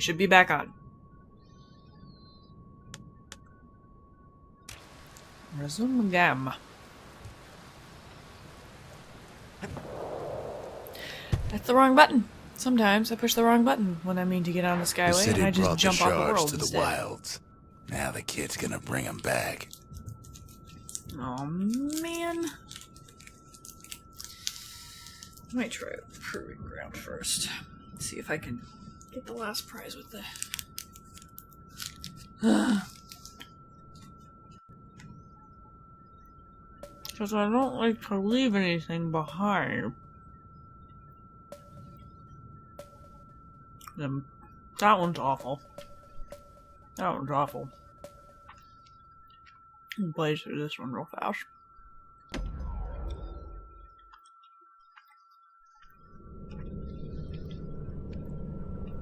We should be back on. Resume game. That's the wrong button. Sometimes I push the wrong button when I mean to get on the Skyway, and I just jump off the world to the instead. wilds. Now the kid's gonna bring him back. Oh man. Let me try Proving Ground first. See if I can get the last prize with the... Because I don't like to leave anything behind. That one's awful. That one's awful. I'll blaze through this one real fast.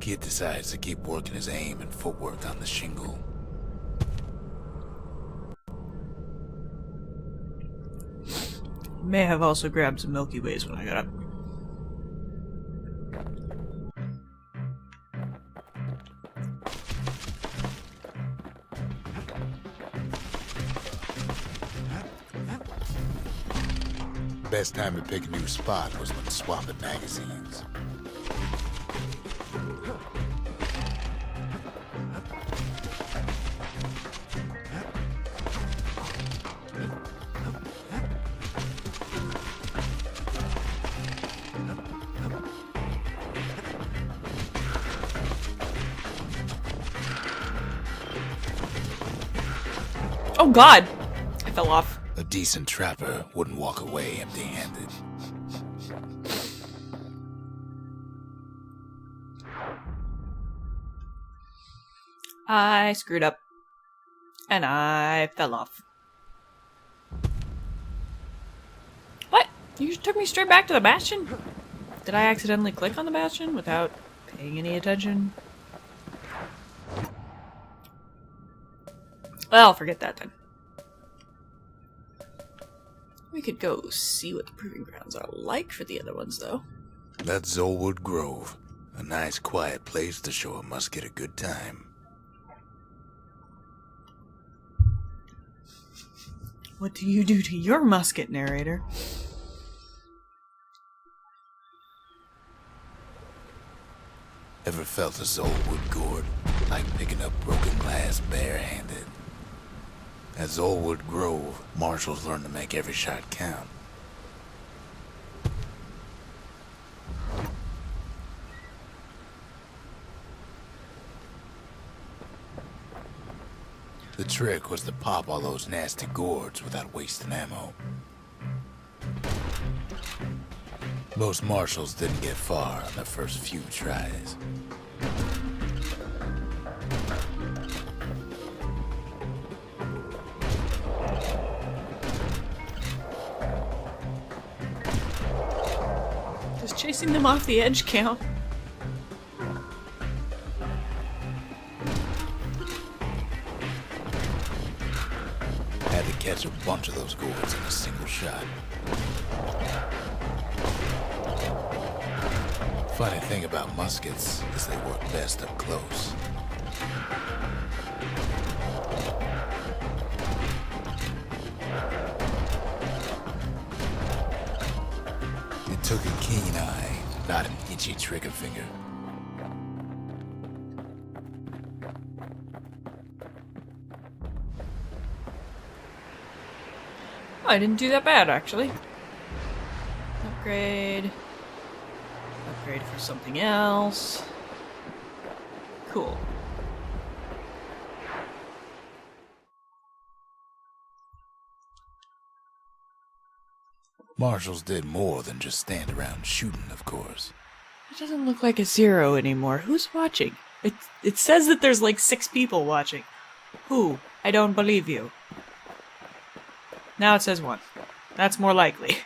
Kid decides to keep working his aim and footwork on the shingle. May have also grabbed some Milky Ways when I got up. Best time to pick a new spot was when swapping magazines. Oh god! I fell off. A decent trapper wouldn't walk away empty-handed. I screwed up. And I fell off. What? You just took me straight back to the Bastion? Did I accidentally click on the Bastion without paying any attention? Well, forget that then. We could go see what the Proving Grounds are like for the other ones, though. That's Zolwood Grove. A nice, quiet place to show a musket a good time. What do you do to your musket, narrator? Ever felt a Zolwood gourd? Like picking up broken glass barehanded? At Zolwood Grove, marshals learn to make every shot count. The trick was to pop all those nasty gourds without wasting ammo. Most marshals didn't get far on their first few tries. Does chasing them off the edge count? Had to catch a bunch of those gourds in a single shot. Funny thing about muskets is they work best up close. It took a keen eye, not an itchy trigger finger. Oh, I didn't do that bad, actually. Upgrade. Upgrade for something else. Cool. Marshals did more than just stand around shooting, of course. It doesn't look like a 0 anymore. Who's watching? It says that there's like 6 people watching. Who? I don't believe you. Now it says 1. That's more likely.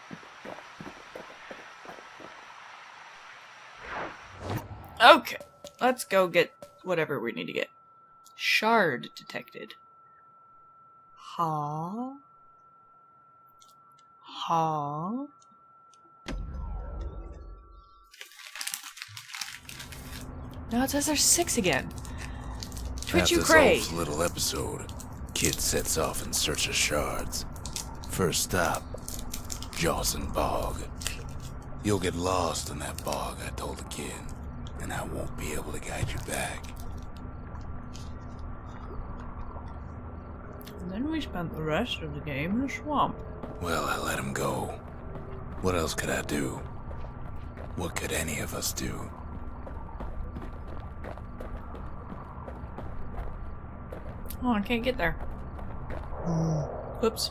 Okay, let's go get whatever we need to get. Shard detected. Huh? Now it says there's 6 again. Twitch After you cray. Zolf's little episode, Kid sets off in search of shards. First stop, Jawson Bog. You'll get lost in that bog, I told the kid, and I won't be able to guide you back. And then we spent the rest of the game in a swamp. Well, I let him go. What else could I do? What could any of us do? Oh, I can't get there. Whoops.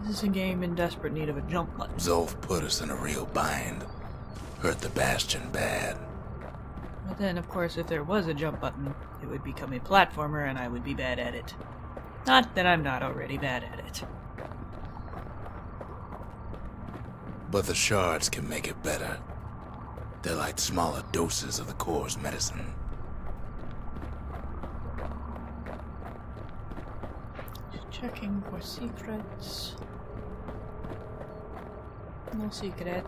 This is a game in desperate need of a jump button. Zolf put us in a real bind. Hurt the Bastion bad. But then, of course, if there was a jump button, it would become a platformer and I would be bad at it. Not that I'm not already bad at it. But the shards can make it better. They're like smaller doses of the core's medicine. Just checking for secrets. No secret.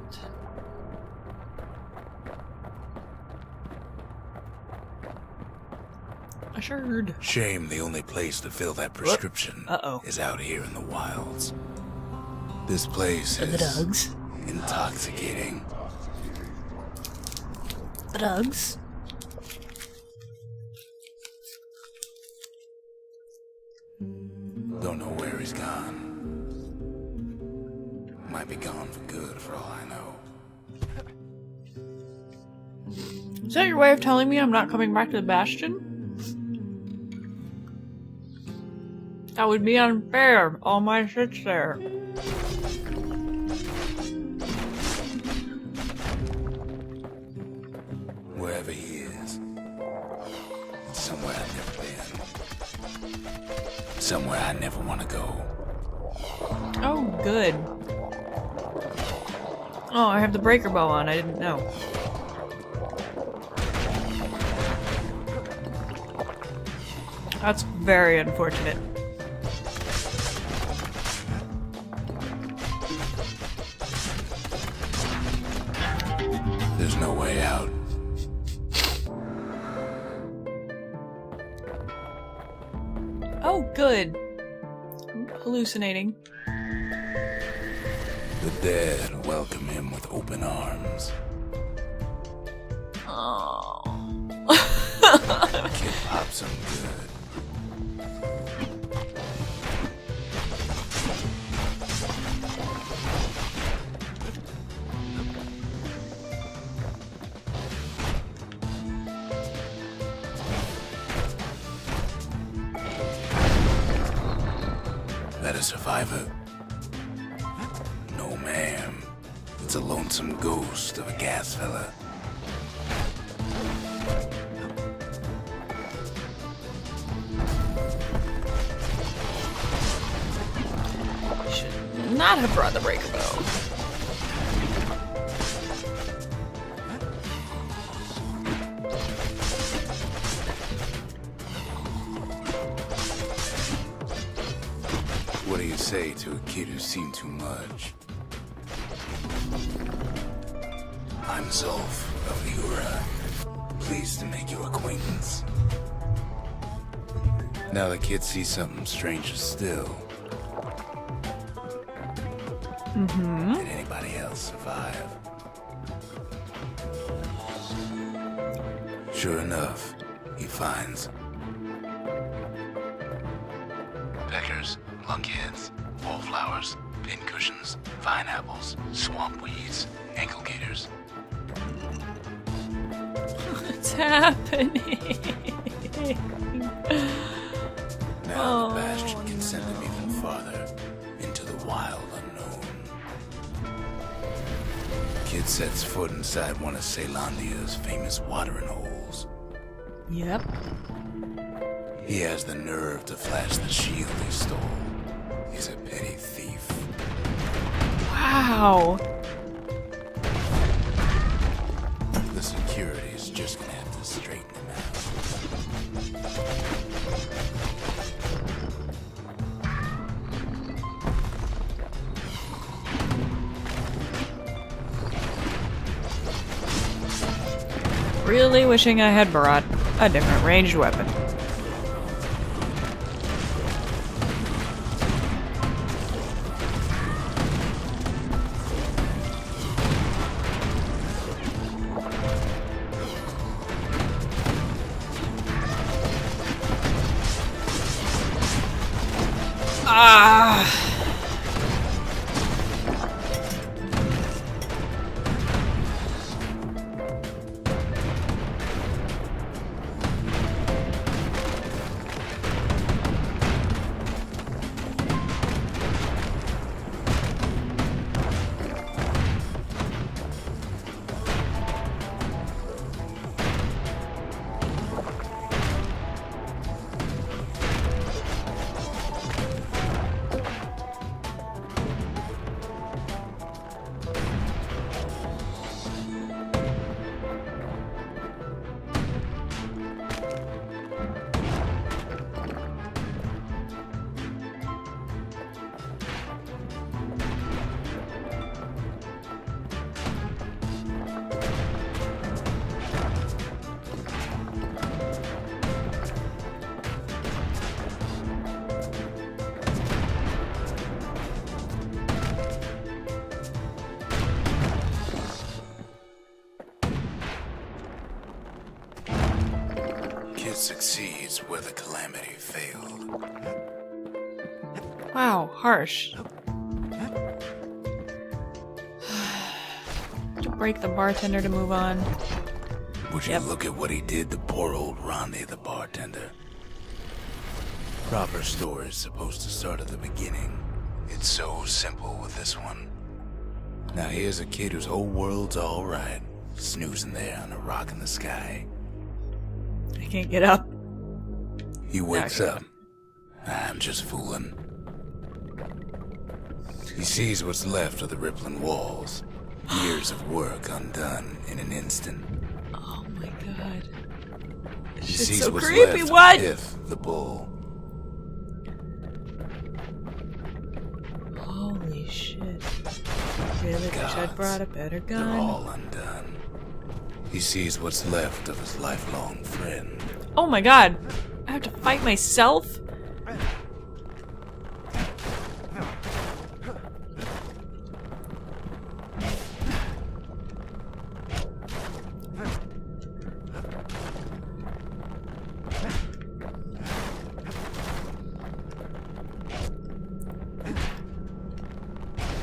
Assured. Shame the only place to fill that prescription Uh-oh. is out here in the wilds. This place The is drugs. intoxicating. Drugs. Don't know where he's gone. Might be gone for good for all I know. Is that your way of telling me I'm not coming back to the Bastion? That would be unfair. All my shit's there. Wherever he is, it's somewhere I've never been. Somewhere I never want to go. Oh, good. Oh, I have the breaker bow on. I didn't know. That's very unfortunate. There's no way out. Oh, good. I'm hallucinating. The dead welcome him with open arms. Oh. Kid pops him good. That a survivor? No, ma'am. It's a lonesome ghost of a gas fella. Should not have brought the breaker bow. What do you say to a kid who's seen too much? I'm Zolf of Ura. Pleased to make your acquaintance. Now the kid sees something stranger still. Did anybody else survive? Sure enough, he finds peckers, lunkheads, wallflowers, pincushions, vine apples, swamp weeds, ankle gators. What's happening? Now the Bastion can send him even farther into the wild unknown. Kid sets foot inside one of Ceylondia's famous watering holes. Yep. He has the nerve to flash the shield he stole. He's a petty thief. Wow. The security's just gonna have to straighten him out. Really wishing I had brought a different ranged weapon. Ah! Kid succeeds where the calamity failed. Wow, harsh. To break the bartender to move on. Would you look at what he did to poor old Ronnie, the bartender? Proper story's supposed to start at the beginning. It's so simple with this one. Now here's a kid whose whole world's alright, snoozing there on a rock in the sky. I can't get up. He wakes up. I'm just fooling. He sees what's left of the rippling walls. Years of work undone in an instant. Oh my god. He Shit's sees so what's creepy, left what? of Piff, the bull. Holy shit. Really wish I'd brought a better They're gun. all undone. He sees what's left of his lifelong friend. Oh my god. I have to fight myself?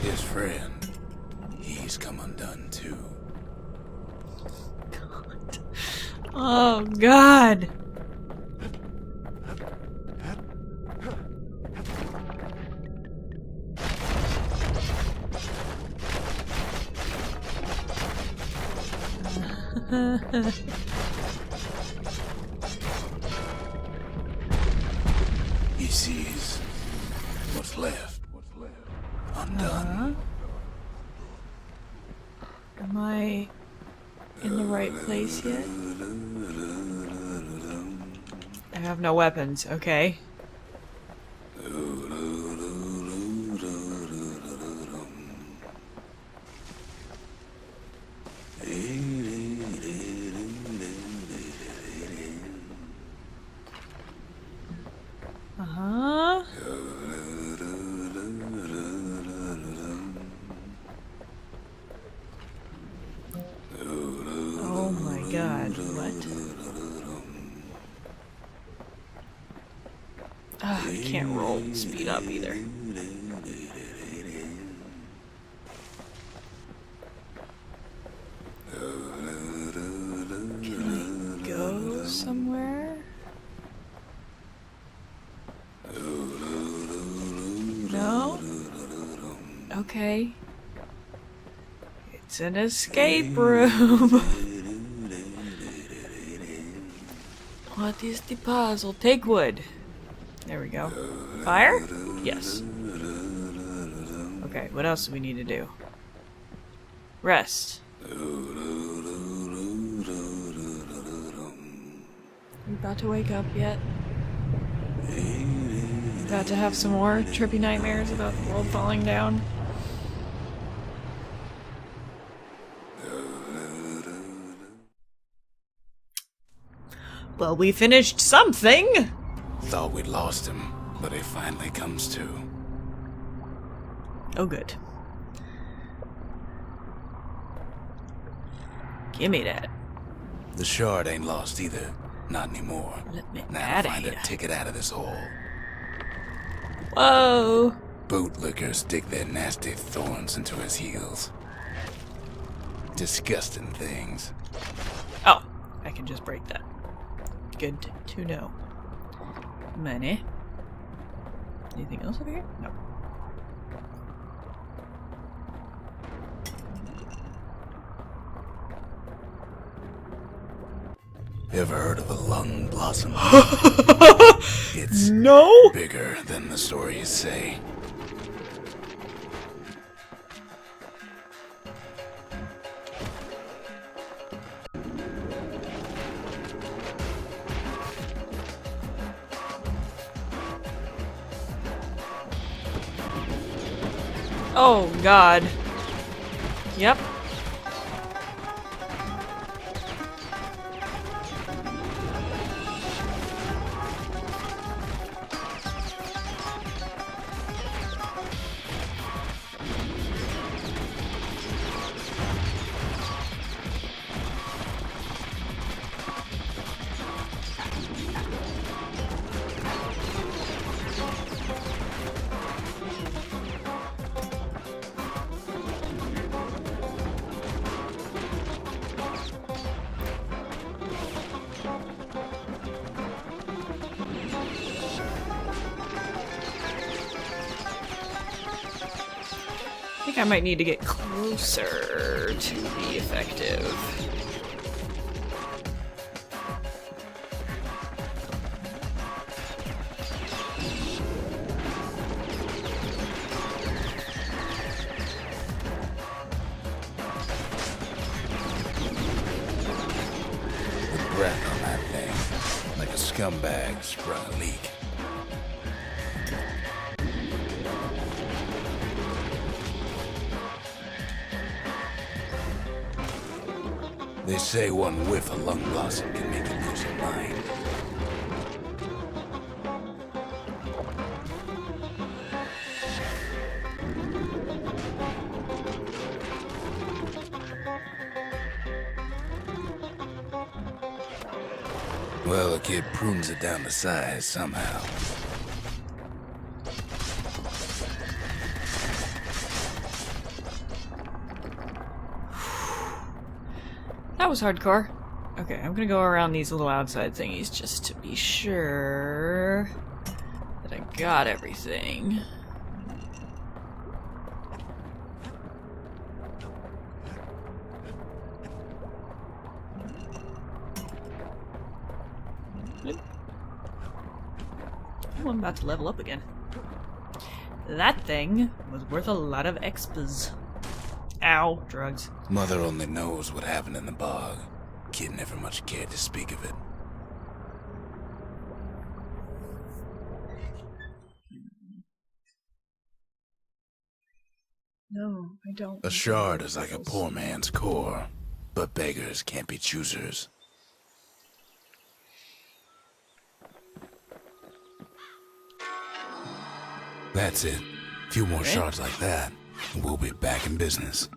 His friend, he's come undone too. Oh god. He sees what's left undone. Am I in the right place yet? I have no weapons, okay. Uh-huh. Oh my god, what? Ugh, I can't roll speed up either. Can I go somewhere? No? Okay. It's an escape room. What is the puzzle? Take wood. There we go. Fire? Yes. Okay, what else do we need to do? Rest. You about to wake up yet? About to have some more trippy nightmares about the world falling down? Well, we finished something! Thought we'd lost him, but he finally comes to. Oh, good. Gimme that. The shard ain't lost either. Not anymore. Let me Now add find a it. ticket out of this hole. Whoa! Bootlickers dig their nasty thorns into his heels. Disgusting things. Oh, I can just break that. Good to know. Money. Anything else over here? No. Ever heard of a lung blossom? It's No! bigger than the stories say. Oh, God. Yep. I think I might need to get closer to be effective. The breath on that thing, like a scumbag sprung a leak. They say one whiff of lung blossom can make you lose your mind. Well, the kid prunes it down to size somehow. That was hardcore. Okay, I'm gonna go around these little outside thingies just to be sure that I got everything. Oh, I'm about to level up again. That thing was worth a lot of expas. Ow, drugs. Mother only knows what happened in the bog. Kid never much cared to speak of it. No, I don't. A shard is like a poor man's core, but beggars can't be choosers. That's it. A few more shards like that, and we'll be back in business.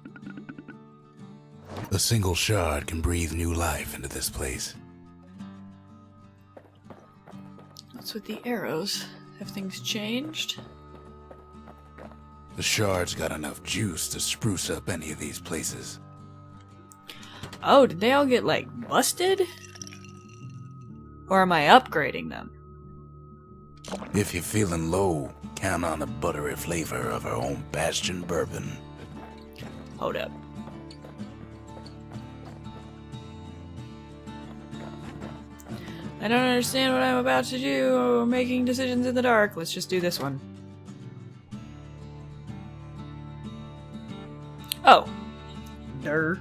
A single shard can breathe new life into this place. What's with the arrows? Have things changed? The shard's got enough juice to spruce up any of these places. Oh, did they all get, like, busted? Or am I upgrading them? If you're feeling low, count on the buttery flavor of our own Bastion bourbon. Hold up. I don't understand what I'm about to do. Making decisions in the dark. Let's just do this one. Oh. Durr.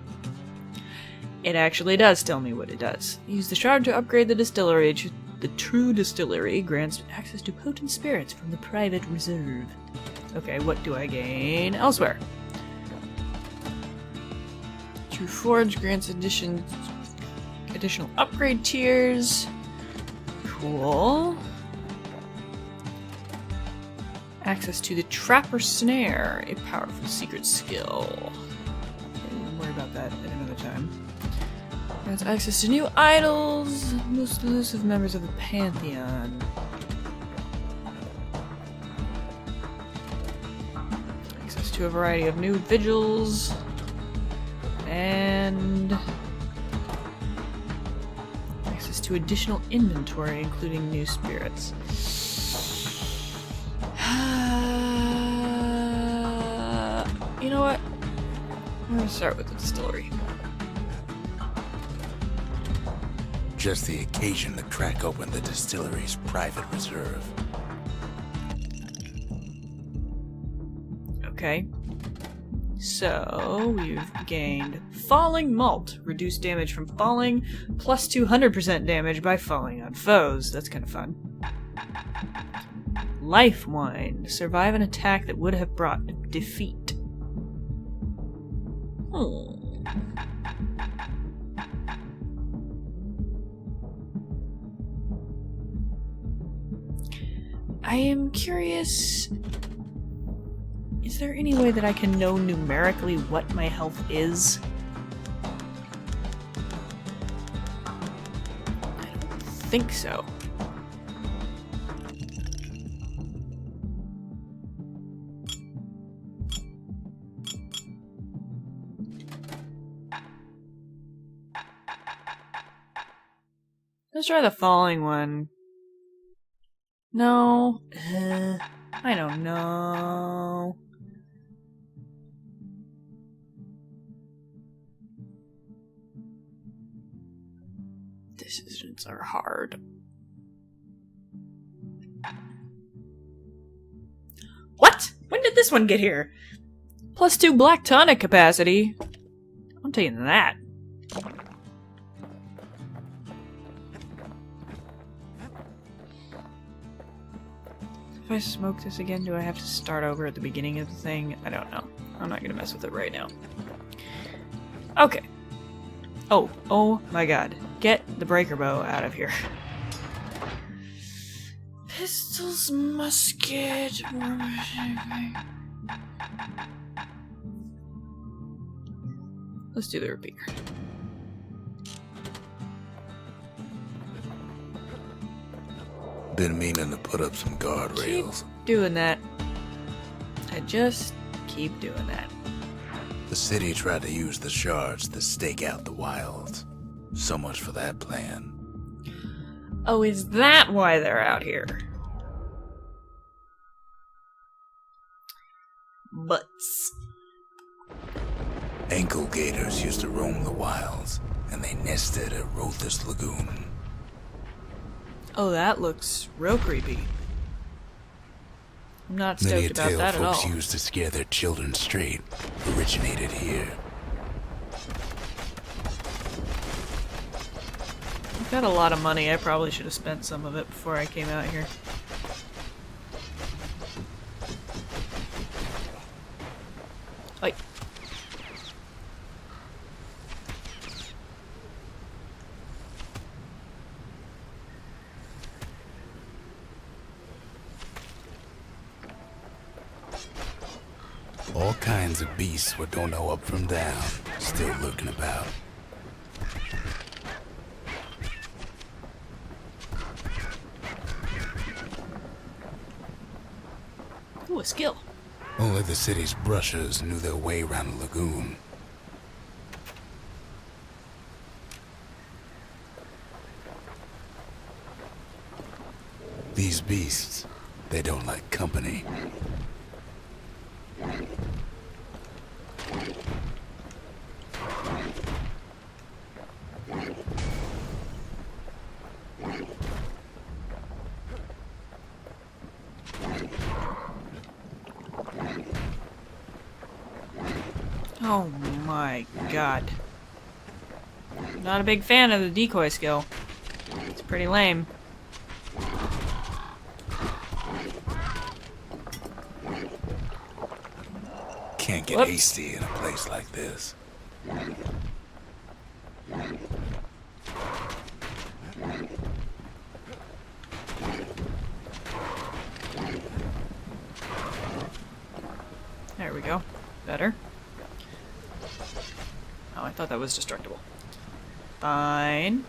It actually does tell me what it does. Use the shard to upgrade the distillery. The true distillery grants access to potent spirits from the private reserve. Okay, what do I gain elsewhere? True Forge grants additional upgrade tiers. Cool. Access to the Trapper Snare, a powerful secret skill. Okay, we'll worry about that at another time. Grants access to new idols, most elusive members of the Pantheon. Access to a variety of new vigils. And access to additional inventory, including new spirits. You know what? I'm gonna start with the distillery. Just the occasion to crack open the distillery's private reserve. Okay. So, we've gained Falling Malt. Reduced damage from falling, plus 200% damage by falling on foes. That's kind of fun. Life Wine. Survive an attack that would have brought defeat. I am curious, is there any way that I can know numerically what my health is? I don't think so. Let's try the falling one. No. I don't know. Decisions are hard. What? When did this one get here? Plus 2 black tonic capacity. I'm taking that. If I smoke this again, do I have to start over at the beginning of the thing? I don't know. I'm not gonna mess with it right now. Okay. Oh my god. Get the breaker bow out of here. Pistols, musket... Let's do the repeater. Been meaning to put up some guardrails. Keep doing that. I just keep doing that. The city tried to use the shards to stake out the wilds. So much for that plan. Oh, is that why they're out here? Butts. Ankle gators used to roam the wilds, and they nested at Rothus Lagoon. Oh, that looks real creepy. I'm not Many a stoked about tale that at folks all. used to scare their children straight originated here. I've got a lot of money. I probably should have spent some of it before I came out here. Like. All kinds of beasts what don't know up from down, still lurking about. Ooh, a skill. Only the city's brushers knew their way around the lagoon. These beasts, they don't like company. Oh my god. Not a big fan of the decoy skill. It's pretty lame. Can't get Whoops. hasty in a place like this. we go. Better. Oh, I thought that was destructible. Fine.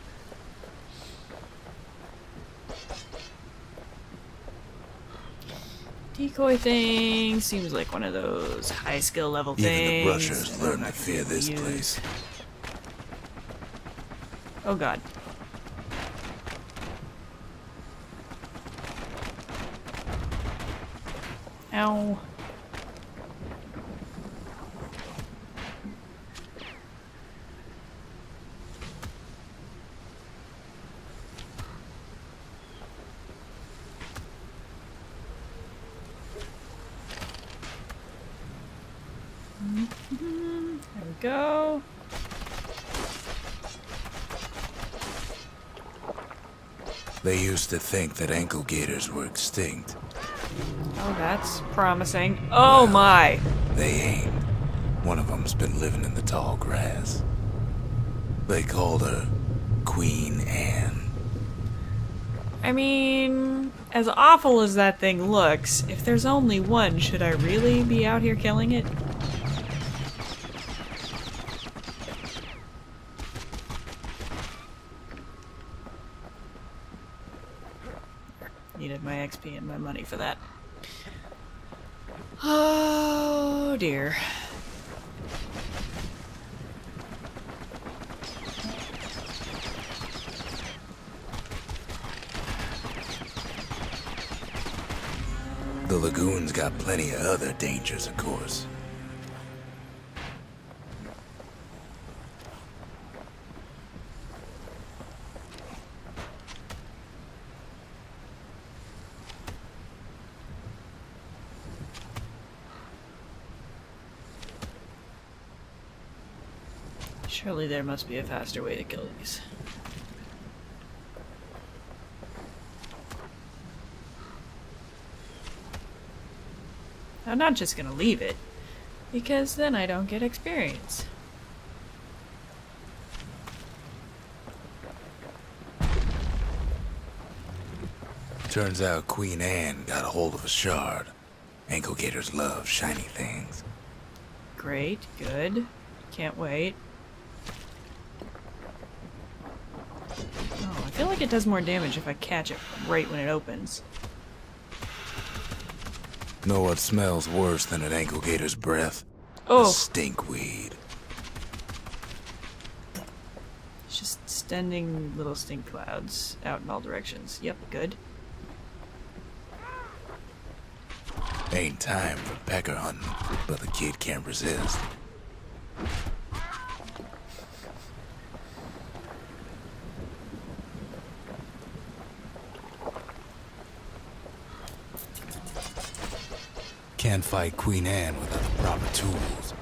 Decoy thing seems like one of those high skill level Even things. the brushers learn to fear this place. Oh god. Ow. There we go. They used to think that ankle gators were extinct. Oh, that's promising. Oh my! They ain't. One of them's been living in the tall grass. They called her Queen Anne. I mean, as awful as that thing looks, if there's only one, should I really be out here killing it? Needed my XP and my money for that. Oh dear. The lagoon's got plenty of other dangers, of course. Surely there must be a faster way to kill these. I'm not just gonna leave it, because then I don't get experience. Turns out Queen Anne got a hold of a shard. Ankle gators love shiny things. Great, good. Can't wait. Oh, I feel like it does more damage if I catch it right when it opens. Know what smells worse than an ankle gator's breath? Oh! Stinkweed. It's just sending little stink clouds out in all directions. Yep, good. Ain't time for pecker hunting, but the kid can't resist. Can't fight Queen Anne without the proper tools.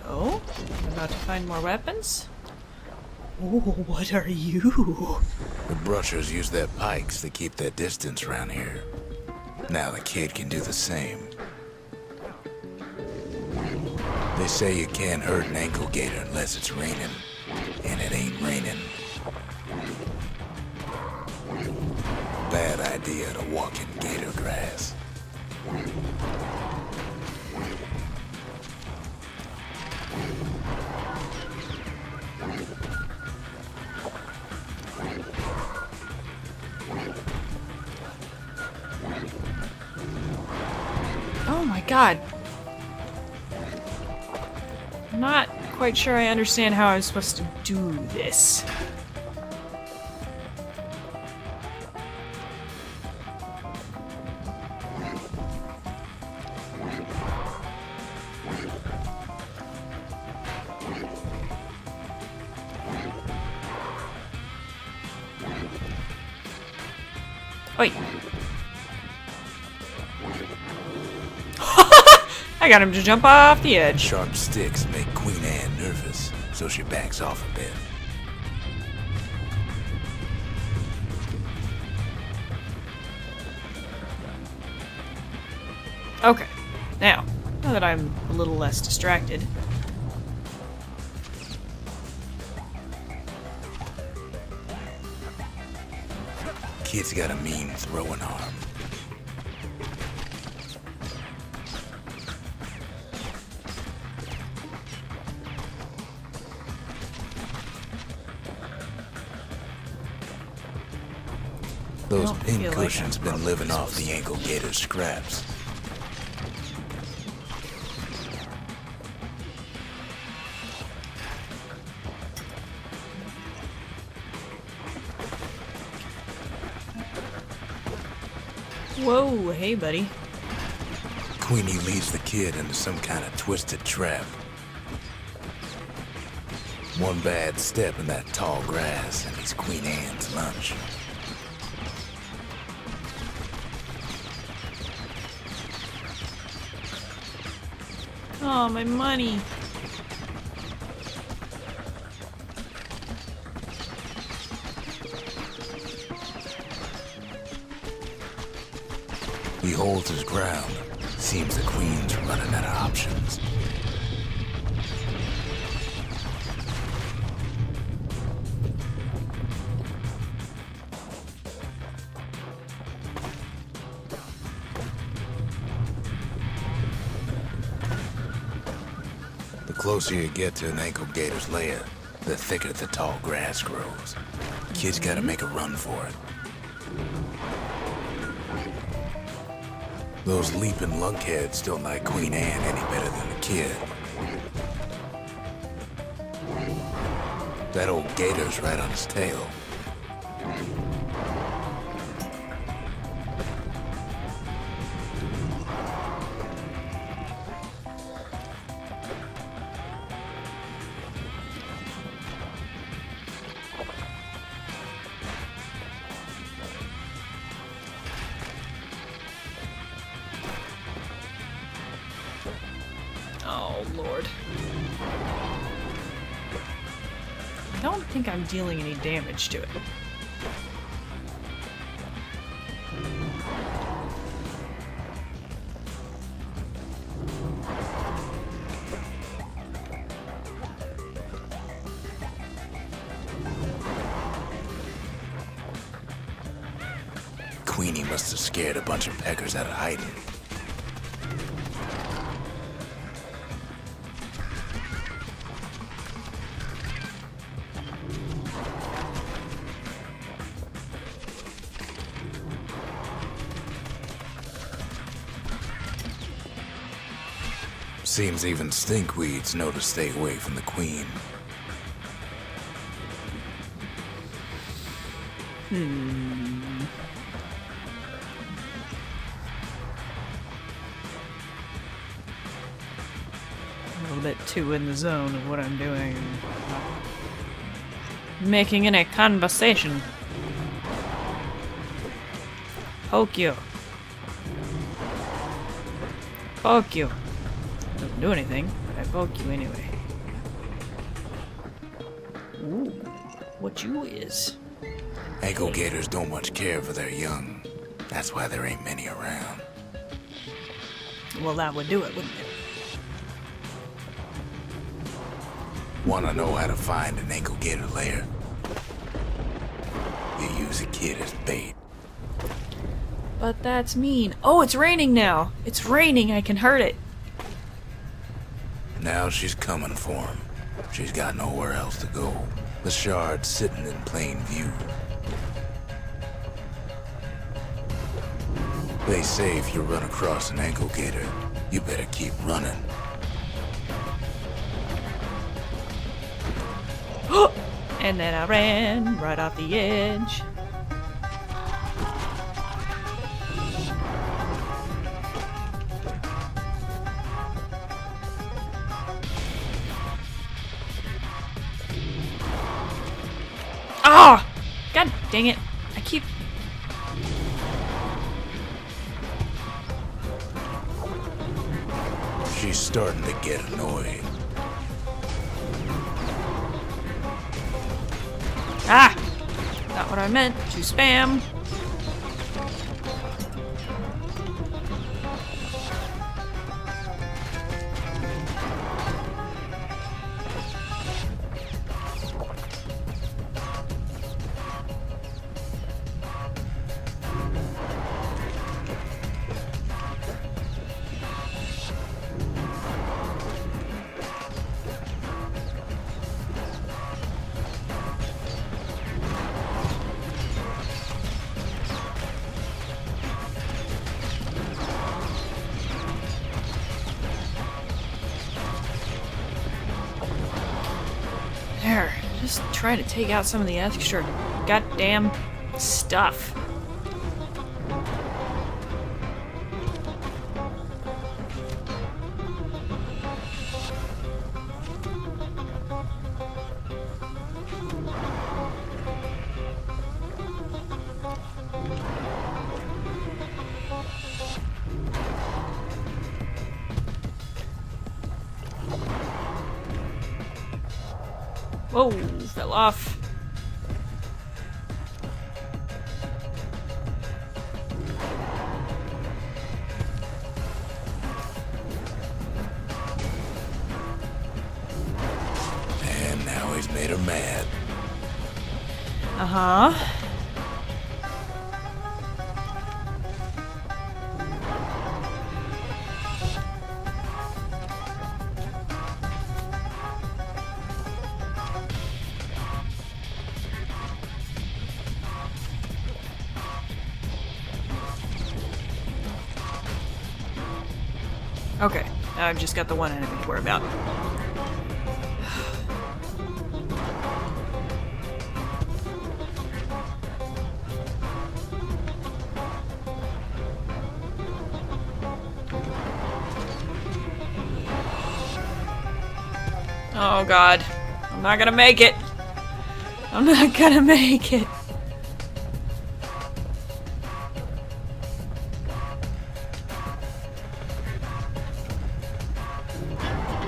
Oh? I'm about to find more weapons? Oh, what are you? The brushers use their pikes to keep their distance around here. Now the kid can do the same. They say you can't hurt an ankle gator unless it's raining, and it ain't raining. Bad idea to walk in gator grass. Oh my god. I'm not quite sure I understand how I'm supposed to do this. Wait. I got him to jump off the edge. Sharp sticks make Queen Anne nervous, so she backs off a bit. Okay. Now that I'm a little less distracted. Kid's got a mean throwing arm. Those don't pin feel like cushions I'm been probably living off supposed the ankle gator scraps. Whoa, hey, buddy. Queenie leads the kid into some kind of twisted trap. One bad step in that tall grass and he's Queen Anne's lunch. Oh, my money. He holds his ground. Seems the Queen's running out of options. The closer you get to an ankle gator's lair, the thicker the tall grass grows. Kid's gotta make a run for it. Those leaping lunkheads don't like Queen Anne any better than the kid. That old gator's right on his tail. Oh, Lord. I don't think I'm dealing any damage to it. Queenie must have scared a bunch of peckers out of hiding. Seems even stinkweeds know to stay away from the Queen. A little bit too in the zone of what I'm doing. Making in a conversation. Poke you. Poke you. Doesn't do anything, but I poke you anyway. Ooh, what you is? Ankle gators don't much care for their young. That's why there ain't many around. Well, that would do it, wouldn't it? Wanna know how to find an ankle gator lair? You use a kid as bait. But that's mean. Oh, it's raining now. It's raining. I can hurt it. Now she's coming for him. She's got nowhere else to go. The shard's sitting in plain view. They say if you run across an ankle gator, you better keep running. And then I ran right off the edge. Ah! God dang it. I keep... She's starting to get annoyed. Ah! Not what I meant to spam. Just trying to take out some of the extra goddamn stuff. Whoa, fell off. And now he's made her mad. Uh-huh. Okay, now I've just got the one enemy to worry about. Oh god, I'm not gonna make it. I'm not gonna make it.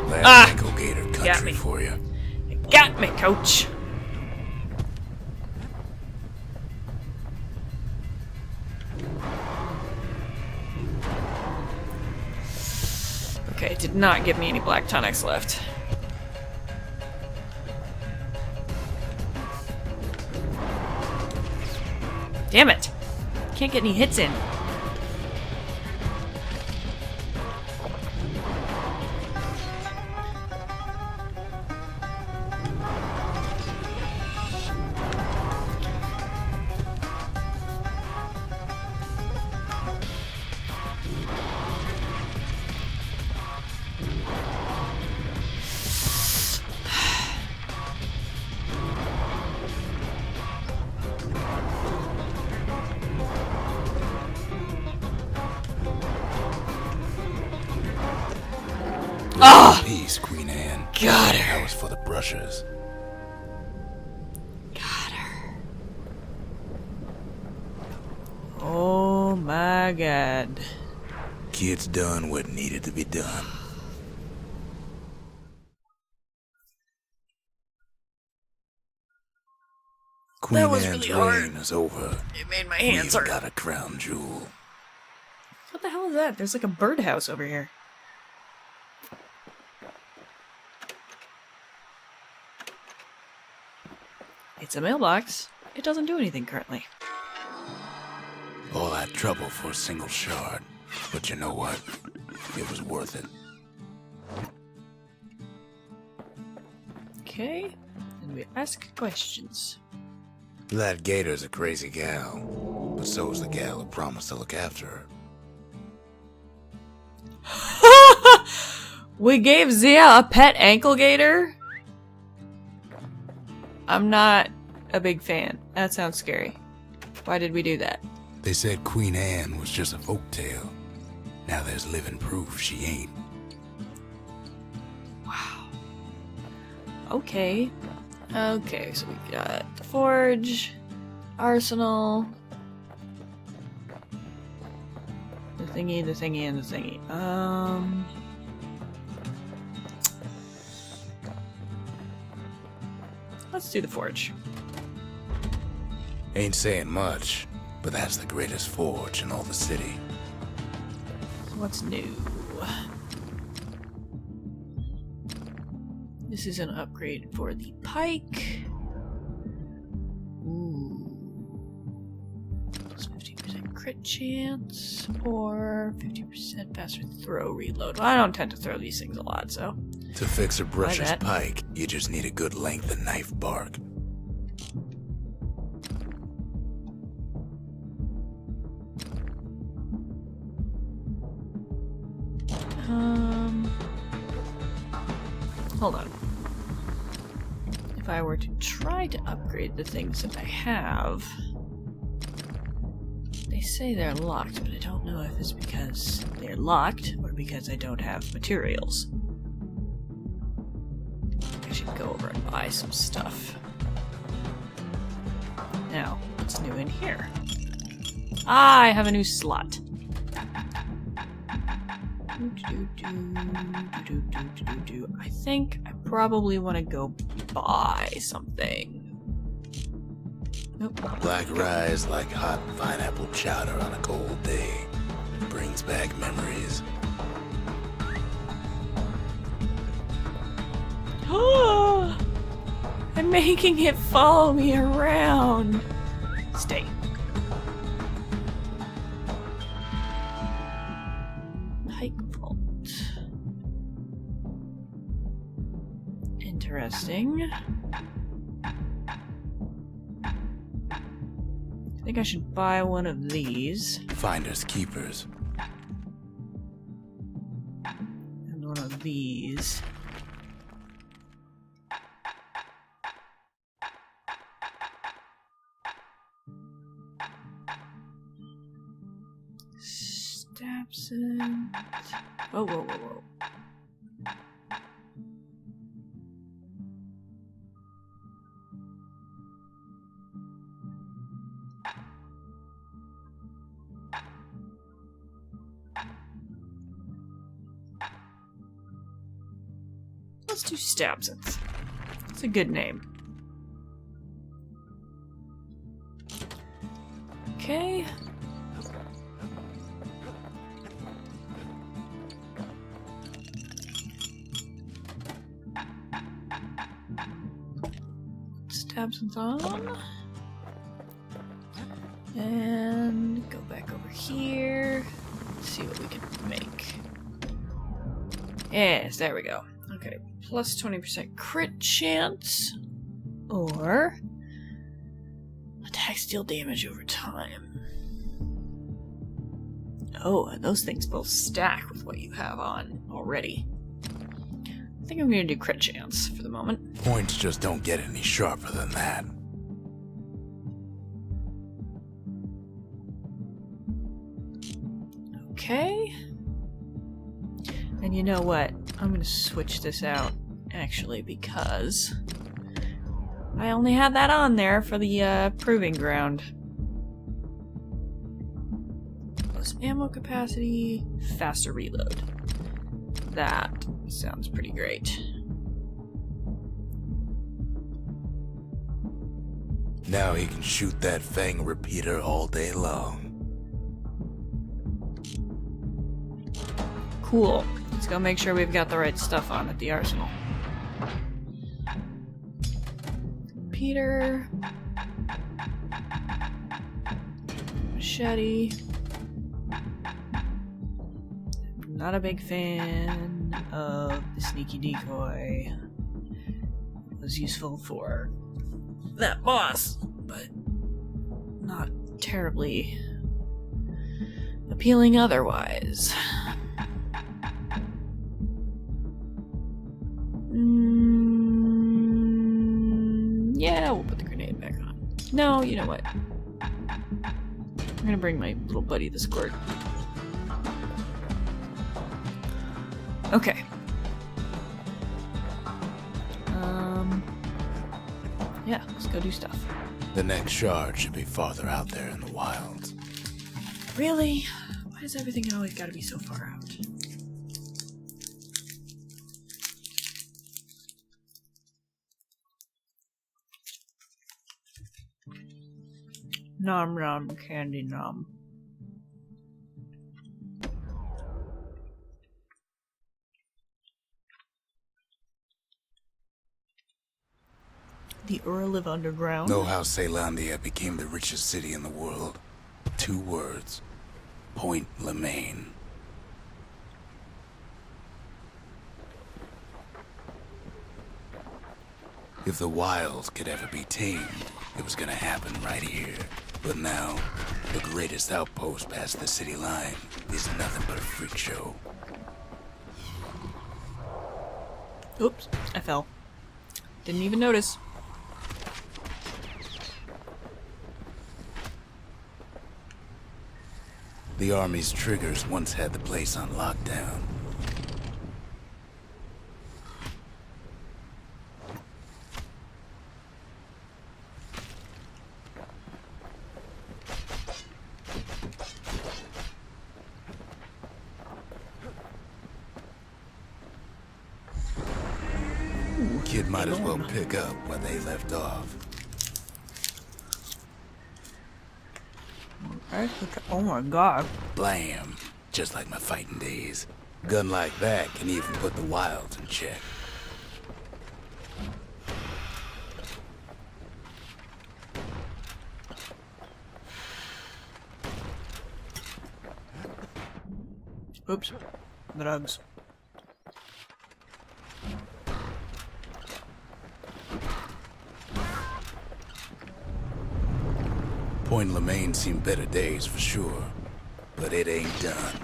That's Nickel Gator country for you. You got me, coach. Okay, it did not give me any black tonics left. Damn it! Can't get any hits in. Ah! Peace, Queen Anne. Got her. That was for the brushers. Got her. Oh my god. Kid's done what needed to be done. Queen That was Anne's really hard. reign is over. It made my hands We've hurt. got a crown jewel. What the hell is that? There's like a birdhouse over here. It's a mailbox. It doesn't do anything currently. All that trouble for a single shard. But you know what? It was worth it. Okay. And we ask questions. That Gator's a crazy gal. But so's the gal who promised to look after her. We gave Zia a pet ankle gator? I'm not a big fan. That sounds scary. Why did we do that? They said Queen Anne was just a folktale. Now there's living proof she ain't. Wow. Okay. Okay, so we got the forge, arsenal, the thingy, and the thingy. Let's do the forge. Ain't saying much, but that's the greatest forge in all the city. What's new? This is an upgrade for the pike. Ooh. Plus 50% crit chance, or 50% faster throw reload. Well, I don't tend to throw these things a lot, so. To fix a brusher's that. pike, you just need a good length of knife bark. Hold on. if I were to try to upgrade the things that I have, they say they're locked, but I don't know if it's because they're locked or because I don't have materials. I should go over and buy some stuff. Now, what's new in here? Ah, I have a new slot. I think I probably want to go buy something. Nope. Black rye is like hot pineapple chowder on a cold day. Brings back memories. Oh, I'm making it follow me around. Stay. Pike vault. Interesting. I think I should buy one of these. Finders keepers. And one of these. Stabson. Whoa, whoa, whoa, whoa. Let's do Stabsons. It's a good name. Okay. Stabsons on. And go back over here. Let's see what we can make. Yes, there we go. Okay, plus 20% crit chance, or attack deal damage over time. Oh, and those things both stack with what you have on already. I think I'm going to do crit chance for the moment. Points just don't get any sharper than that. Okay. And you know what? I'm going to switch this out, actually, because I only had that on there for the proving ground. Plus ammo capacity, faster reload. That sounds pretty great. Now he can shoot that Fang repeater all day long. Cool. Let's go make sure we've got the right stuff on at the arsenal. Peter. Machete. Not a big fan of the sneaky decoy. It was useful for that boss, but not terribly appealing otherwise. Yeah, we'll put the grenade back on. No, you know what? I'm gonna bring my little buddy the squirt. Okay. Yeah, let's go do stuff. The next shard should be farther out there in the wilds. Really? Why does everything always gotta be so far out? Nom nom candy nom. The Earl of Underground. Know how Caelandia became the richest city in the world? 2 words. Point Lemaine. If the wilds could ever be tamed, it was gonna happen right here. But now, the greatest outpost past the city line is nothing but a freak show. Oops, I fell. Didn't even notice. The Army's triggers once had the place on lockdown. Kid might as well pick up where they left off. Oh my god. Blam! Just like my fighting days. Gun like that can even put the wilds in check. Oops. Drugs. Point Lemaine seen better days for sure, but it ain't done.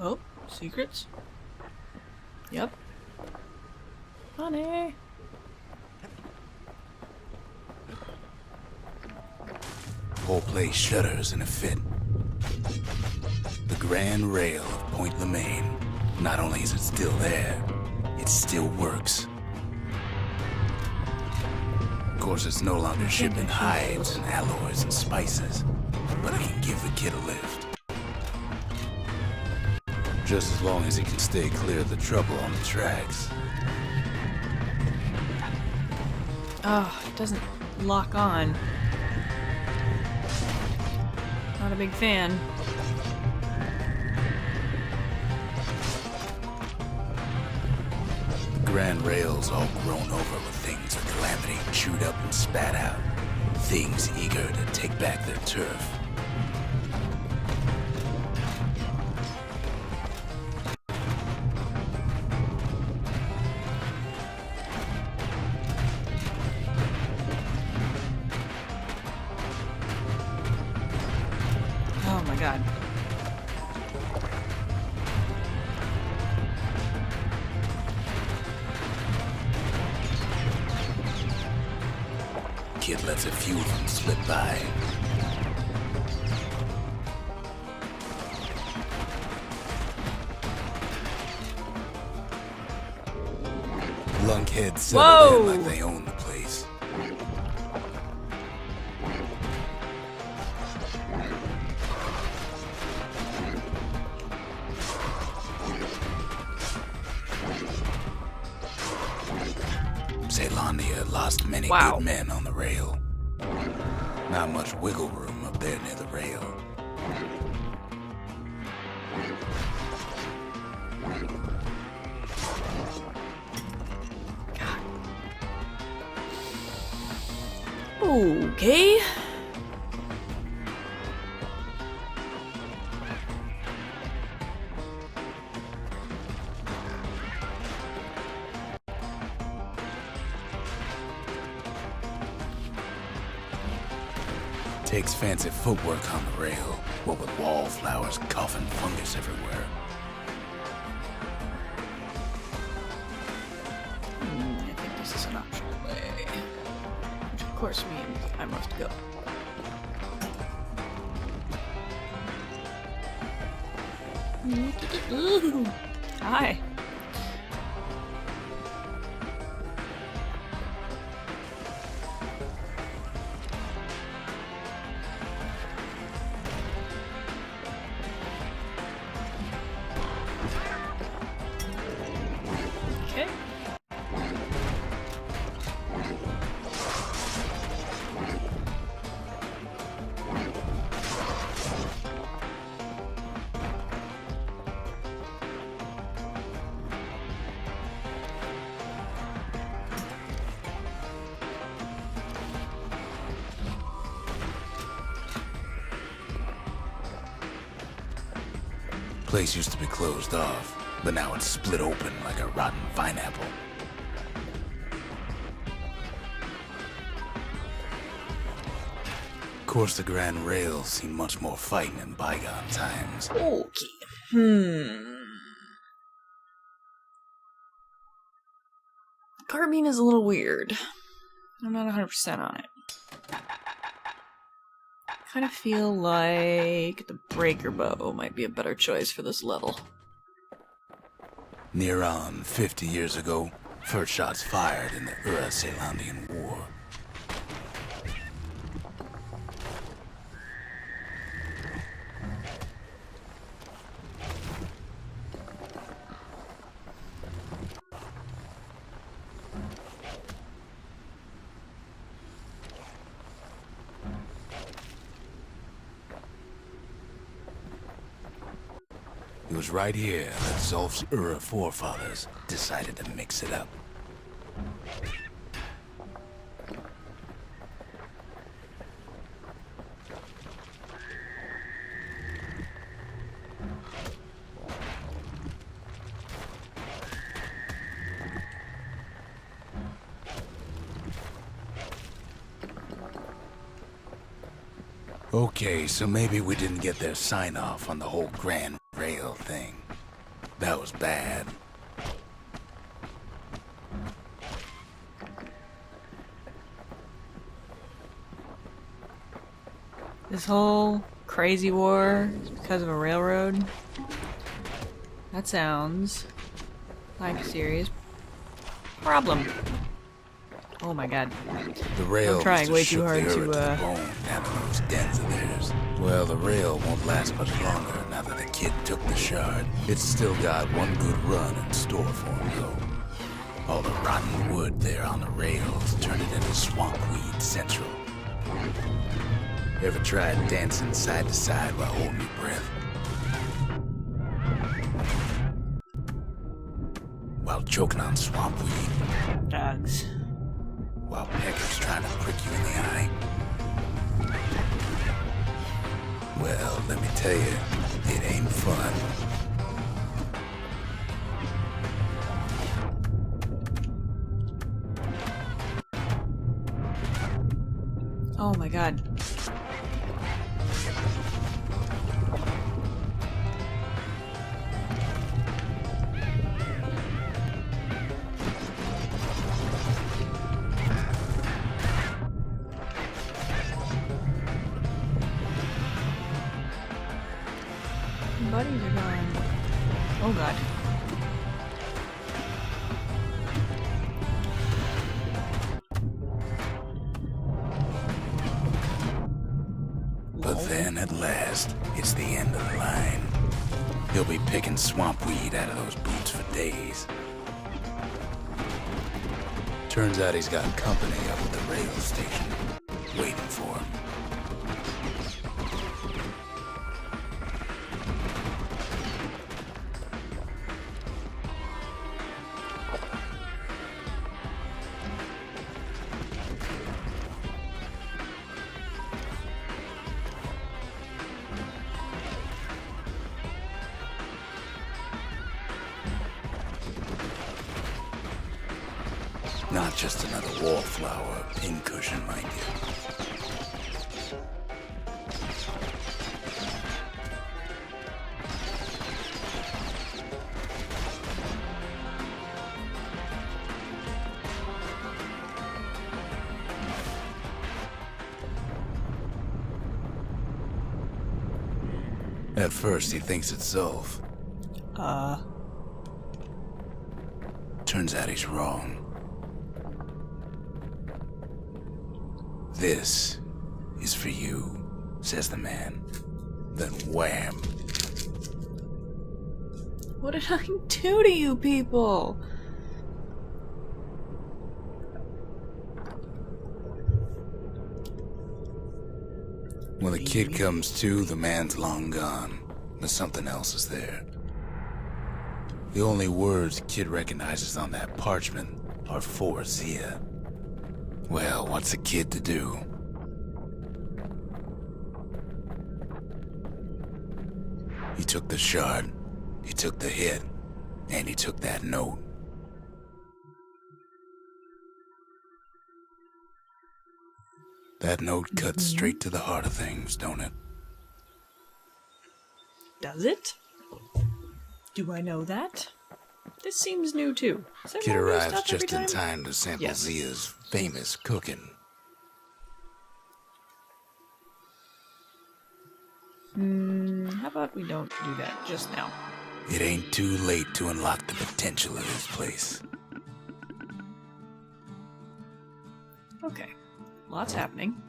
Oh, secrets? Yep. Honey. Whole place shudders in a fit. The grand rail of Point Lemaine. Not only is it still there, it still works. Of course, it's no longer shipping hides and alloys and spices, but it can give the kid a lift. Just as long as he can stay clear of the trouble on the tracks. Oh, it doesn't lock on. Not a big fan. The grand rail's all grown over with things of calamity chewed up and spat out. Things eager to take back their turf. Oh my god. Kid lets a few of them slip by. Lunkheads settle in like they own the place. Zealandia lost many good men on the rail. Not much wiggle room up there near the rail. Okay. Takes fancy footwork on the rail, what with wallflowers, coughing fungus everywhere. I think this is an optional way. Which of course means I must go. Hi. Okay. Place used to be closed off, but now it's split open like a rotten pineapple. course, the Grand Rails seen much more fighting in bygone times. Okay. Carbine is a little weird. I'm not 100% on it. I kind of feel like the breaker bow might be a better choice for this level. Near on 50 years ago, first shots fired in the Ura-Selandian War. It was right here that Zulf's Ura forefathers decided to mix it up. Okay, so maybe we didn't get their sign-off on the whole Grand Rail thing. That was bad. This whole crazy war is because of a railroad? That sounds like a serious problem. Oh my god. The rail I'm trying way too shook hard the to, Ura the bone down in those dens of theirs. Well, the rail won't last much longer now that the kid took the shard. It's still got one good run in store for him, though. All the rotten wood there on the rails turned it into swamp weed central. Ever tried dancing side to side while holding your breath? While choking on swamp weed? Dogs. While Pecker's trying to prick you in the eye? Well, let me tell you, it ain't fun. Oh my god. Buddies are gone. Oh god. But then, at last, it's the end of the line. He'll be picking swamp weed out of those boots for days. Turns out he's got company up at the rail station, waiting for him. Not just another wallflower, pincushion, mind you. At first, he thinks it's Zulf. Turns out he's wrong. This is for you, says the man. Then wham. What did I do to you people? When the kid comes to, the man's long gone. But something else is there. The only words the kid recognizes on that parchment are for Zia. Well, what's a kid to do? He took the shard, he took the hit, and he took that note. That note cuts straight to the heart of things, don't it? Does it? Do I know that? This seems new too. Is there Kid more new arrives stuff every just in time? time to sample Yes. Zia's famous cooking. How about we don't do that just now? It ain't too late to unlock the potential of this place. Okay. Lots happening.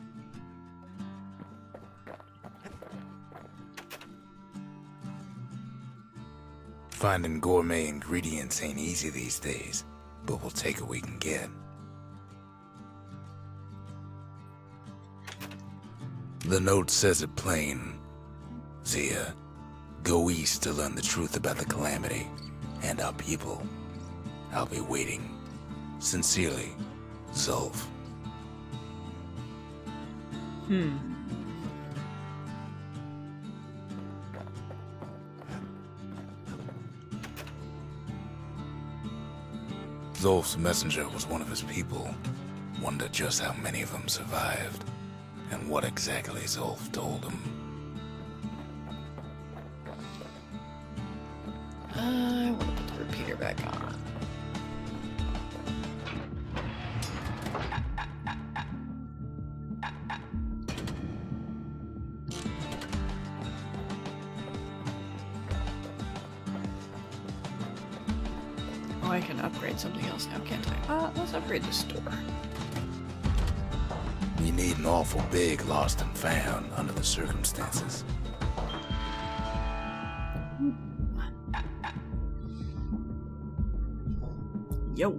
Finding gourmet ingredients ain't easy these days, but we'll take what we can get. The note says it plain. Zia, go east to learn the truth about the calamity and our people. I'll be waiting. Sincerely, Zulf. Zulf's messenger was one of his people. Wonder just how many of them survived, and what exactly Zulf told him. I want to put the repeater back on. Oh, I can upgrade something else now, can't I? Let's upgrade the store. You need an awful big lost and found under the circumstances. Yo.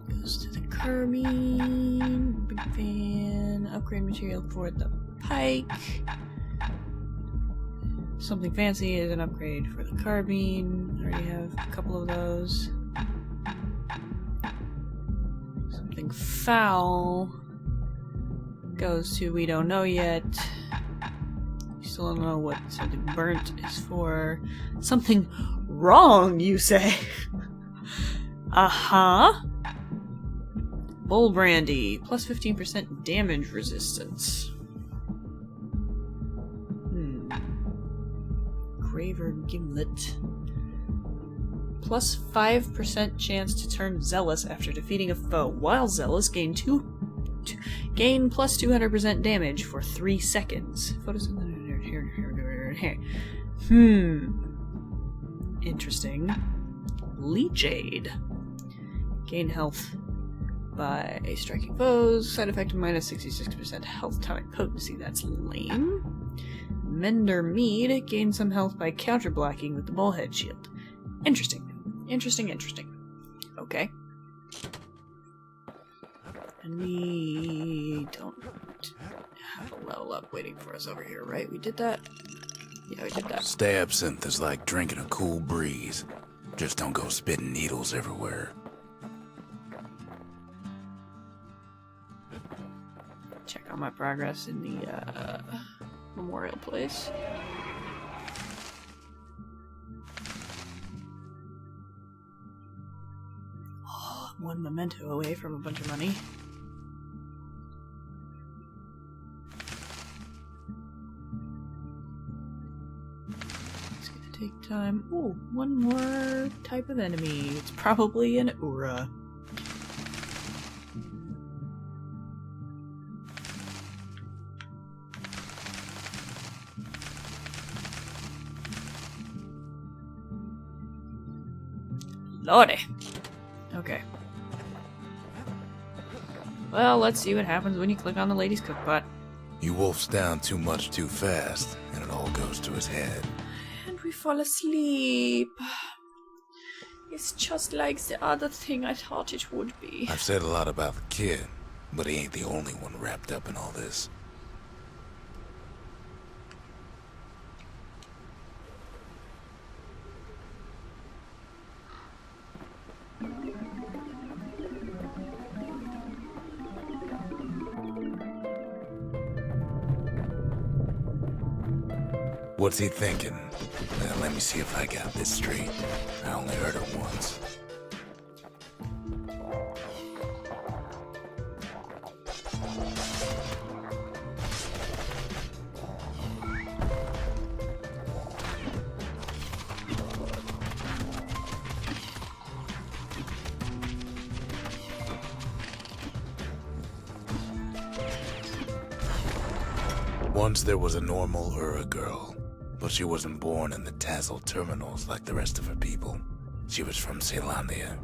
Goes to the carbine. Big fan. Upgrade material for the pike. Something fancy is an upgrade for the carbine. I already have a couple of those. Something foul goes to we don't know yet. We still don't know what something burnt is for. Something wrong, you say? Uh-huh. Bull brandy, plus 15% damage resistance. Graver gimlet. Plus 5% chance to turn zealous after defeating a foe. While zealous, gain plus 200% damage for 3 seconds. Interesting. Leechade. Gain health by striking foes. Side effect minus 66% health tonic potency. That's lame. Mender Mead. Gain some health by counter-blocking with the bullhead shield. Interesting. Interesting. Okay. And we don't have a level up waiting for us over here, right? We did that? Yeah, we did that. Stay absinthe is like drinking a cool breeze. Just don't go spitting needles everywhere. Check out my progress in the memorial place. Oh, I'm one memento away from a bunch of money. It's gonna take time. Ooh, one more type of enemy. It's probably an Ura. Lordy. Okay. Well, let's see what happens when you click on the lady's cookpot. You wolfs down too much too fast, and it all goes to his head. And we fall asleep. It's just like the other thing I thought it would be. I've said a lot about the kid, but he ain't the only one wrapped up in all this. What's he thinking? Let me see if I got this straight. I only heard it once. Once there was a normal Ura girl, but she wasn't born in the tassel terminals like the rest of her people. She was from Ceylondia.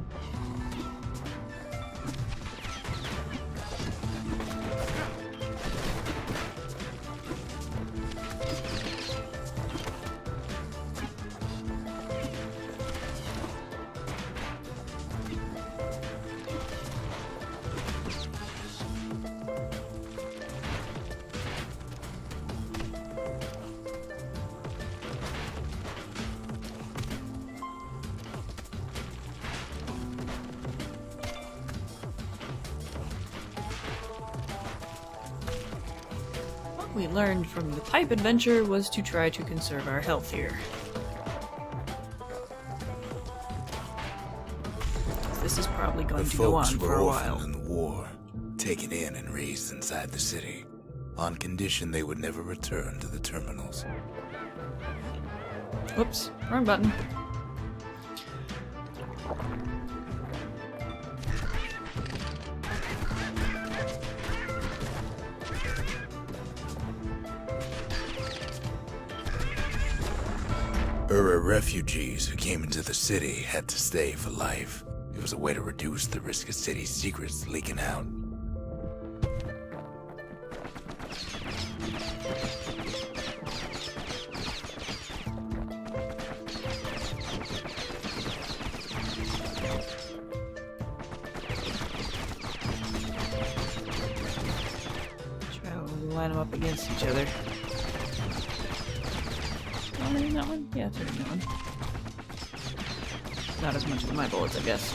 What we learned from the pipe adventure was to try to conserve our health here. This is probably going to go on for a while. The folks were orphaned in the war, taken in and raised inside the city, on condition they would never return to the terminals. Whoops, wrong button. Ura refugees who came into the city had to stay for life. It was a way to reduce the risk of city secrets leaking out. Try to line them up against each other. Already in that one? Yeah, it's already in that one. Not as much as my bullets, I guess.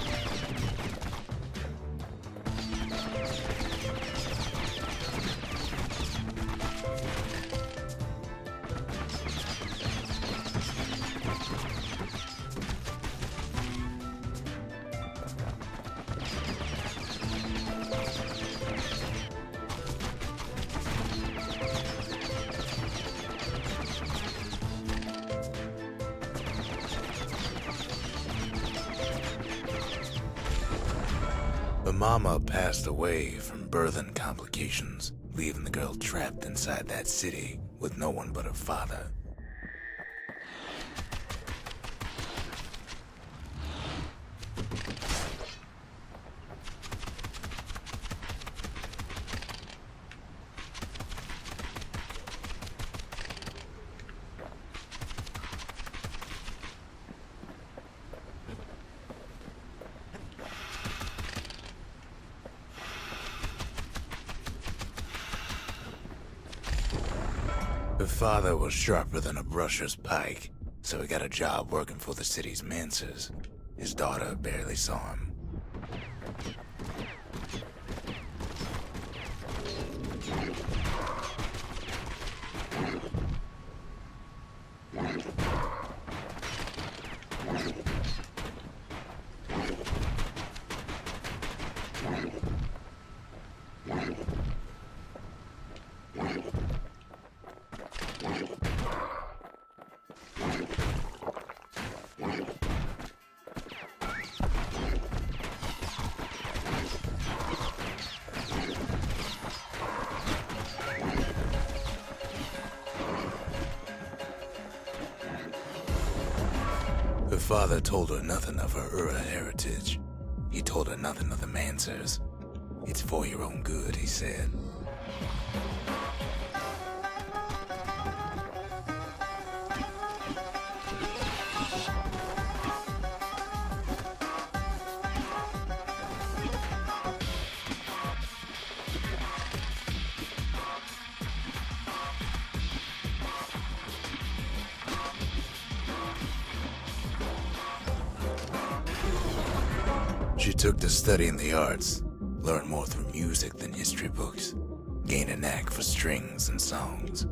The mama passed away from birthing complications, leaving the girl trapped inside that city with no one but her father. Her father was sharper than a brusher's pike, so he got a job working for the city's mancers. His daughter barely saw him. Her father told her nothing of her Ura heritage. He told her nothing of the Mansers. It's for your own good, he said. She took to studying the arts, learned more through music than history books, gained a knack for strings and songs.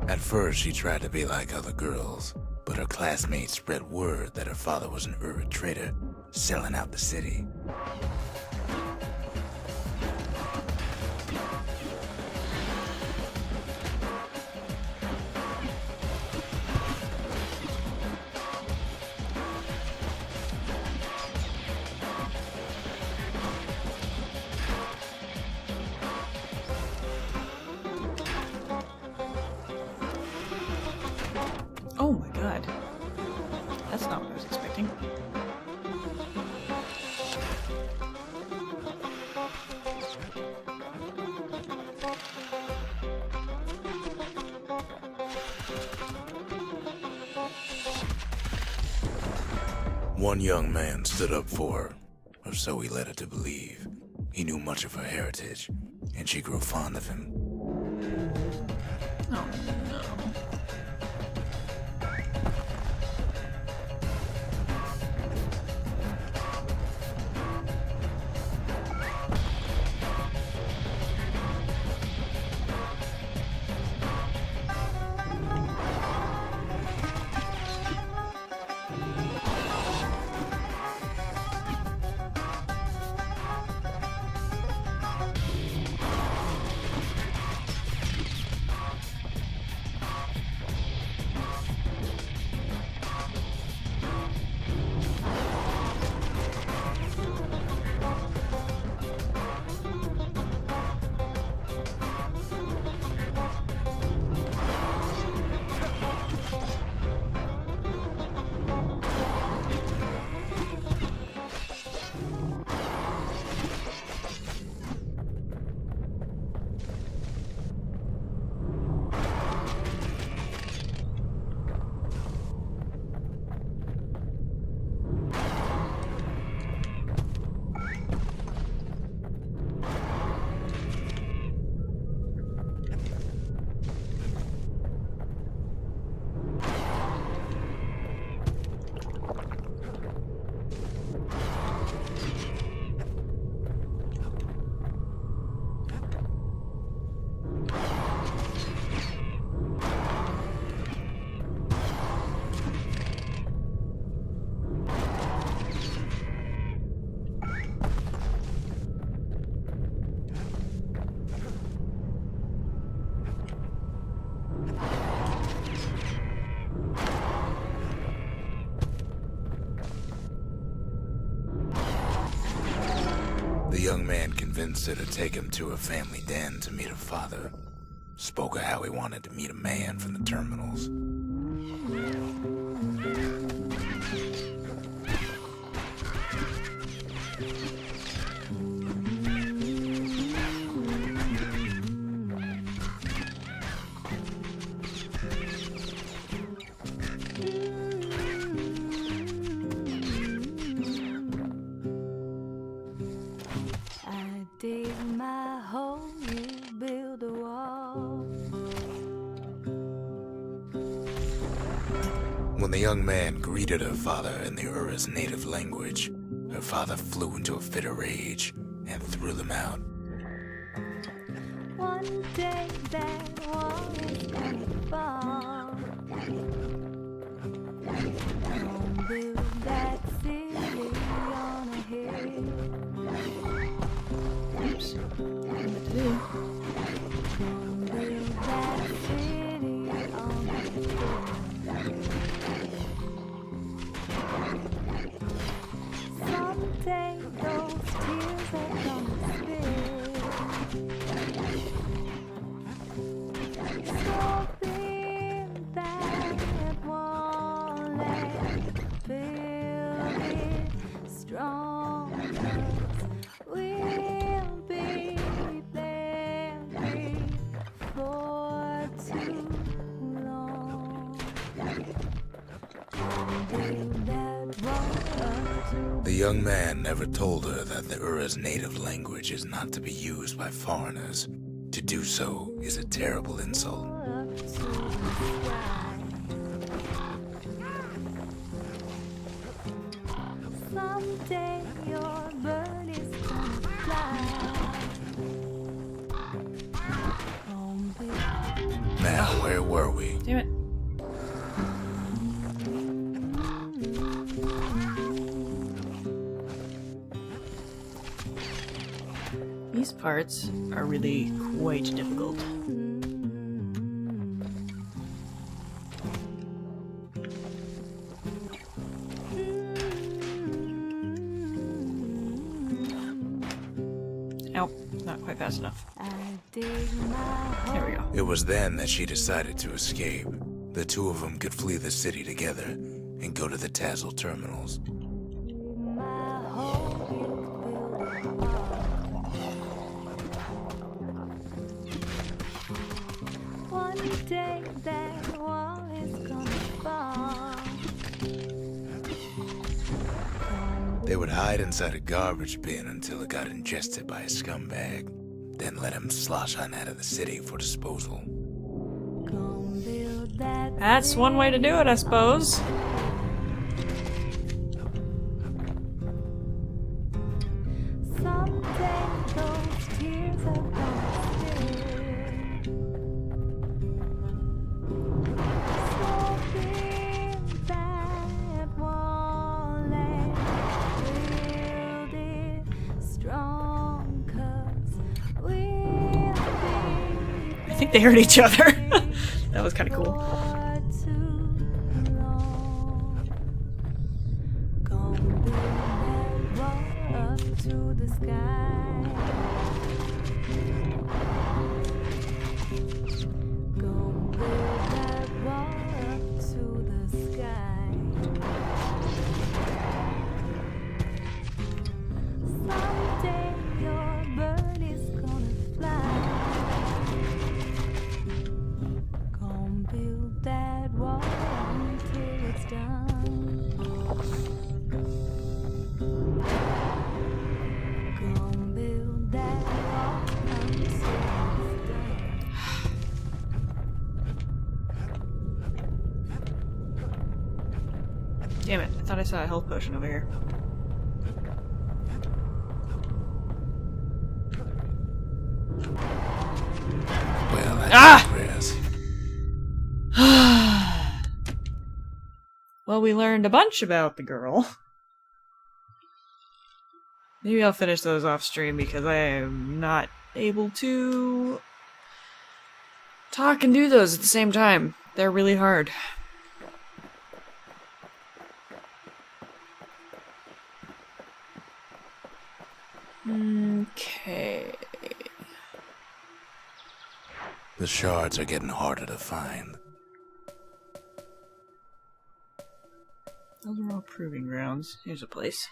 At first, she tried to be like other girls, but her classmates spread word that her father was an Ura trader, selling out the city. Ding. One young man stood up for her, or so he led her to believe. He knew much of her heritage, and she grew fond of him. Oh no. The young man convinced her to take him to her family den to meet her father. Spoke of how he wanted to meet a man from the terminals. Dig my hole, you build a wall. When the young man greeted her father in the Ura's native language, her father flew into a fit of rage and threw them out. One day that wall is gonna fall. Don't build that city on a hill. Oops. What to do? Don't build that city on a hill. Someday those tears are gonna spill. So build that wall and build it strong, 'cause we'll be there before too long. Build that wall. The young man never told her that the Ura's native language is not to be used by foreigners. To do so is a terrible insult. Up to the sky. Someday your bird is gonna fly. Don't be Now, where were we? Damn it. These parts are really quite difficult. Ow, not quite fast enough. I dig my There we go. It was then that she decided to escape. The two of them could flee the city together, and go to the Tassel terminals. My hope is building up. One day that wall is gonna fall. They would hide inside a garbage bin until it got ingested by a scumbag, then let him slosh on out of the city for disposal. Gonna build that That's one way to do it, I suppose. someday those tears are gonna spill. So build that wall and build it strong, 'cause we'll be I think they heard each other. That was kind of cool. for too long. Gonna build that wall up to the sky. Gonna build that wall up to the sky. Someday your bird is gonna fly. Gonna build that wall until it's done. Gonna build that wall until it's done. Damn it, I thought I saw a health potion over here. Well, that's Ah! progress. Well, we learned a bunch about the girl. Maybe I'll finish those off stream because I am not able to talk and do those at the same time. They're really hard. Okay. The shards are getting harder to find. Those are all proving grounds. Here's a place.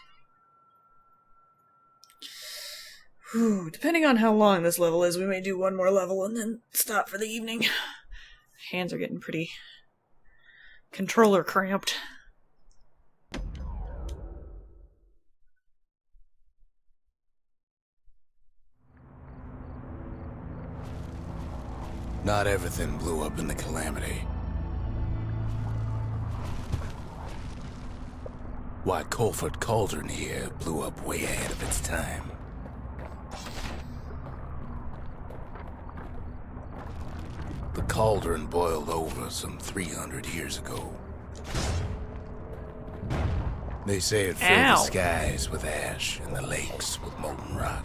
Whew, depending on how long this level is, we may do one more level and then stop for the evening. Hands are getting pretty controller cramped. Not everything blew up in the Calamity. Why, Colford Cauldron here blew up way ahead of its time. The cauldron boiled over some 300 years ago. They say it filled the Ow. skies with ash and the lakes with molten rock.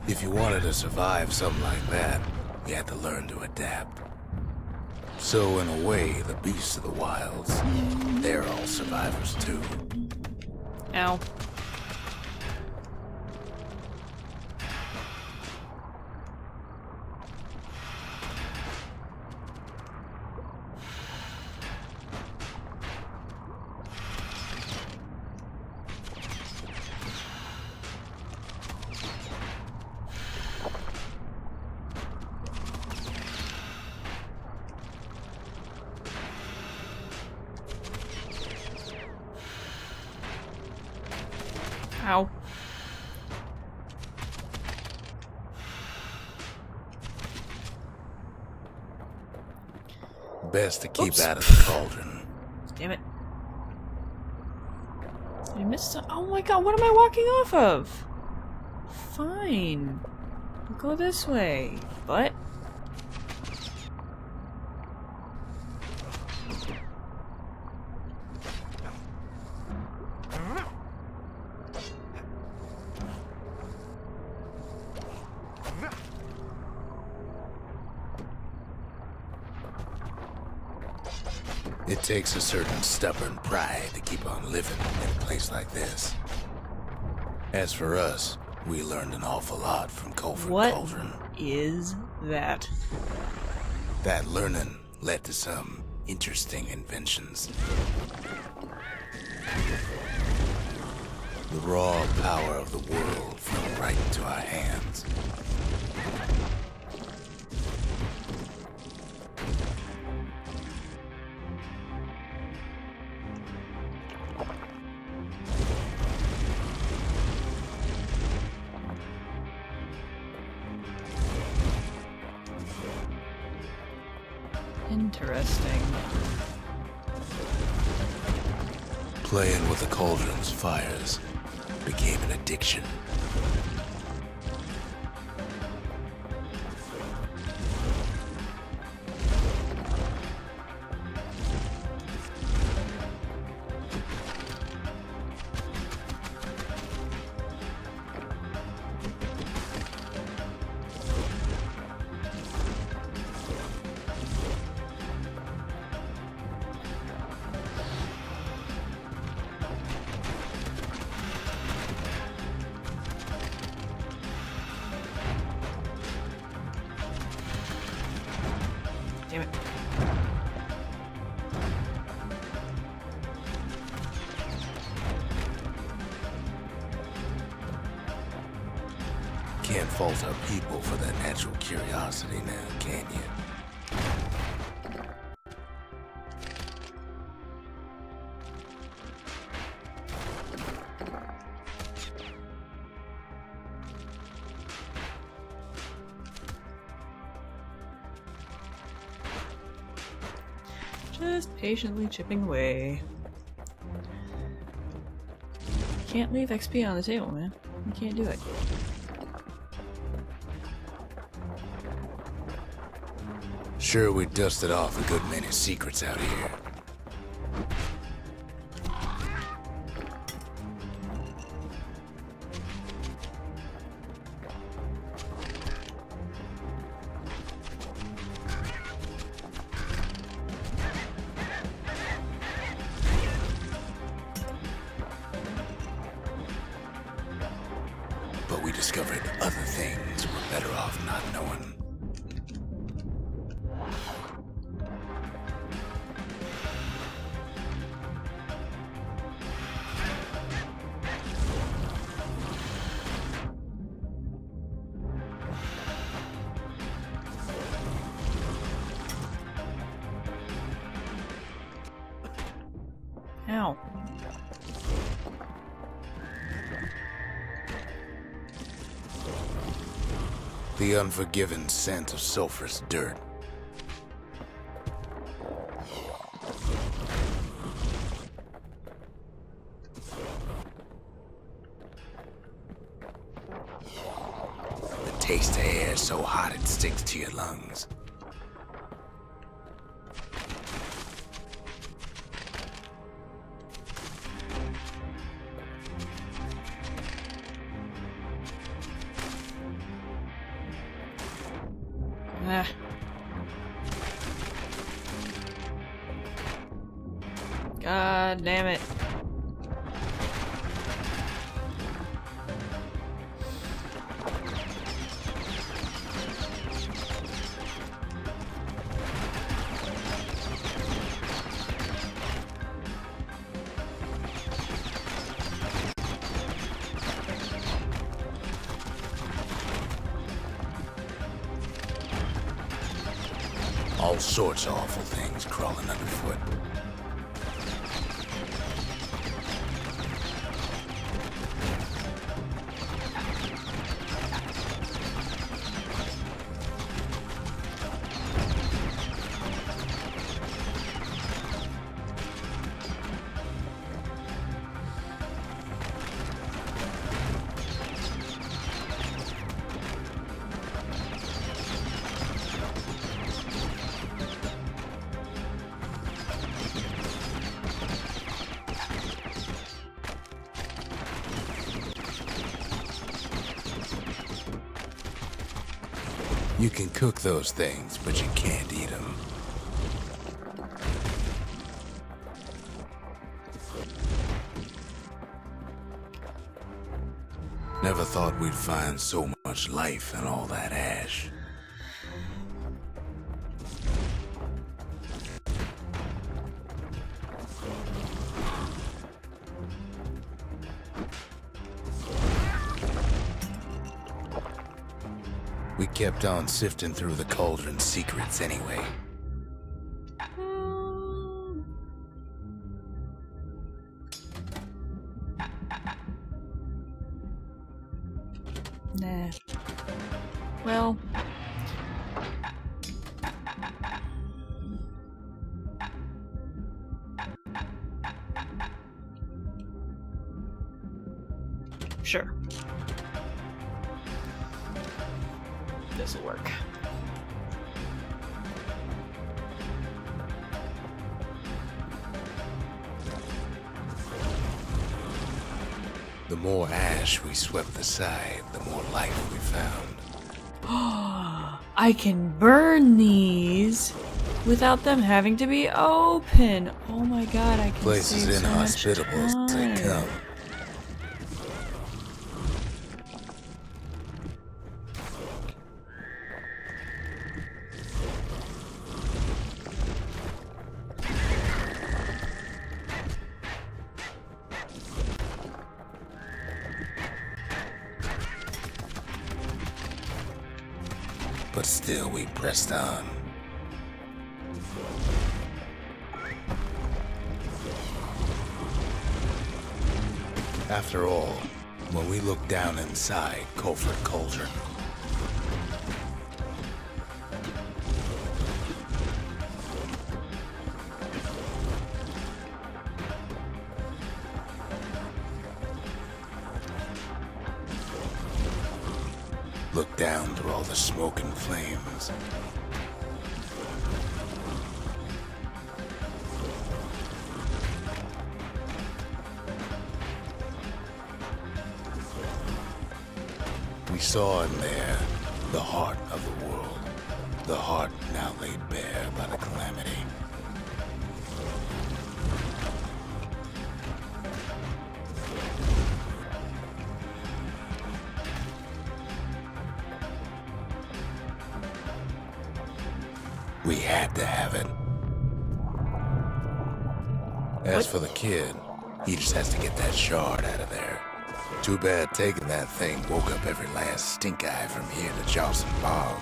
If you wanted to survive something like that, you had to learn to adapt. So in a way, the beasts of the wilds, they're all survivors too. Ow. Ow. Best to keep Oops. out of the cauldron. Damn it. Did I miss some? Oh my god, what am I walking off of? Fine. We'll go this way. But... It takes a certain stubborn pride to keep on living in a place like this. As for us, we learned an awful lot from Colford What Cauldron. is that? That learning led to some interesting inventions. The raw power of the world fell right into our hands. Interesting. Playing with the cauldron's fires became an addiction. Damn it. Can't fault our people for that natural curiosity now, can you? Just patiently chipping away. Can't leave XP on the table, man. You can't do it. Sure, we dusted off a good many secrets out here. But we discovered other things we're better off not knowing. Ow. The unforgiving scent of sulfurous dirt. The taste of air so hot it sticks to your lungs. Ah. God damn it. All sorts of awful things crawling underfoot. You can cook those things, but you can't eat them. Never thought we'd find so much life in all that ash. kept on sifting through the cauldron's secrets anyway. Nah. Well. Sure. This'll work. The more ash we swept aside, the more life we found. I can burn these without them having to be open. Oh my god, I can Places save so much inhospitable as they time. come. But still we pressed on. After all, when we looked down inside Culford Cauldron, looked down through all the smoke and flames, we saw in there the heart of the world, the heart now laid bare by the calamity. We had to have it. As for the kid, he just has to get that shard out of there. Too bad taking that thing woke up every last stink eye from here to Johnson Bog.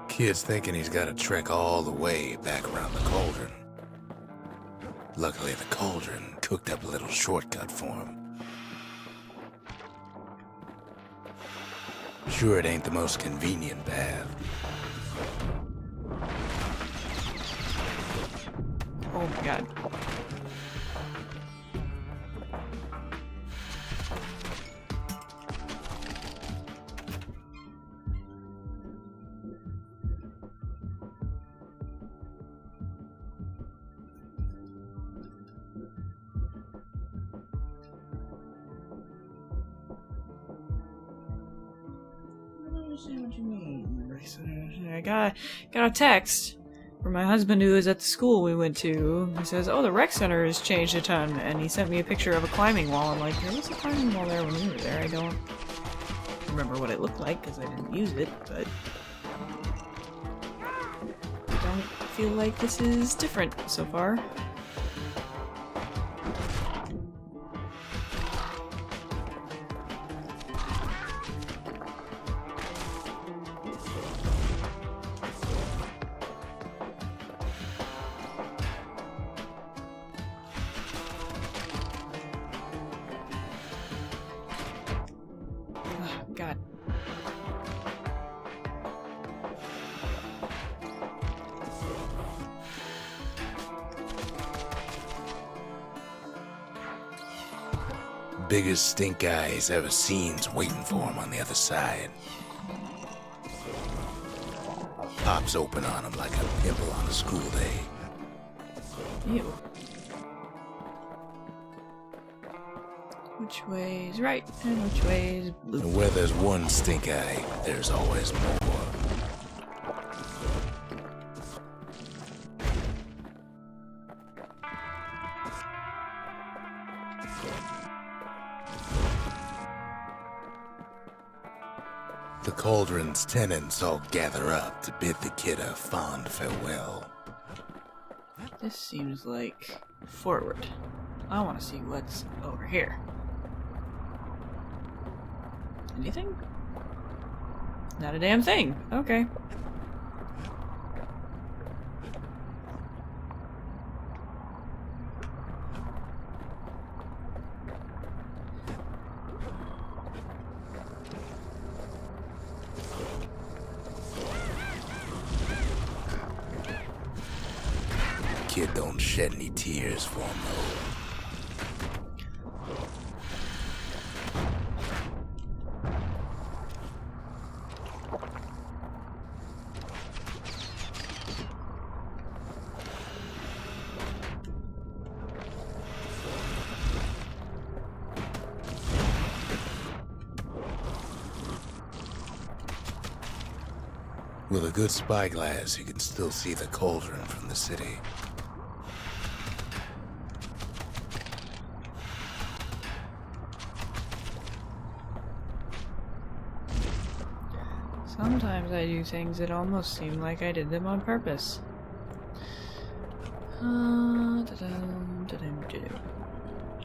Kid's thinking he's got to trek all the way back around the cauldron. Luckily, the cauldron cooked up a little shortcut for him. Sure, it ain't the most convenient path. Oh my god. Understand what you mean. I got a text from my husband who was at the school we went to. He says, "Oh, the rec center has changed a ton," and he sent me a picture of a climbing wall. I'm like, "There was a climbing wall there when we were there. I don't remember what it looked like because I didn't use it, but I don't feel like this is different so far." God. Biggest stink eye he's ever seen's waiting for him on the other side. Pops open on him like a pimple on a school day. Ew. Which way's right and which way's blue? And where there's one stink eye, there's always more. The cauldron's tenants all gather up to bid the kid a fond farewell. This seems like forward. I want to see what's over here. Anything? Not a damn thing. Okay. Kid don't shed any tears for him, though. With a good spyglass, you can still see the cauldron from the city. Sometimes I do things that almost seem like I did them on purpose.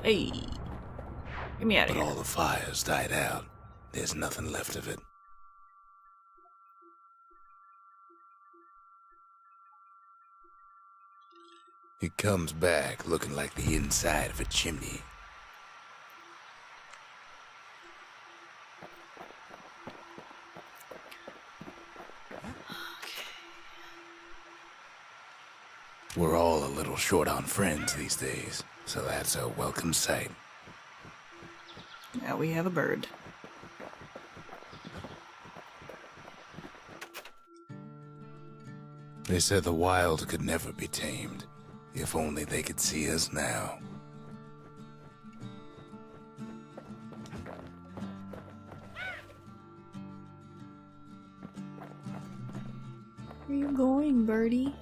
Hey! Get me out of But here. all the fires died out. There's nothing left of it. It comes back looking like the inside of a chimney. We're all a little short on friends these days, so that's a welcome sight. Now we have a bird. They said the wild could never be tamed. If only they could see us now. Where are you going, birdie?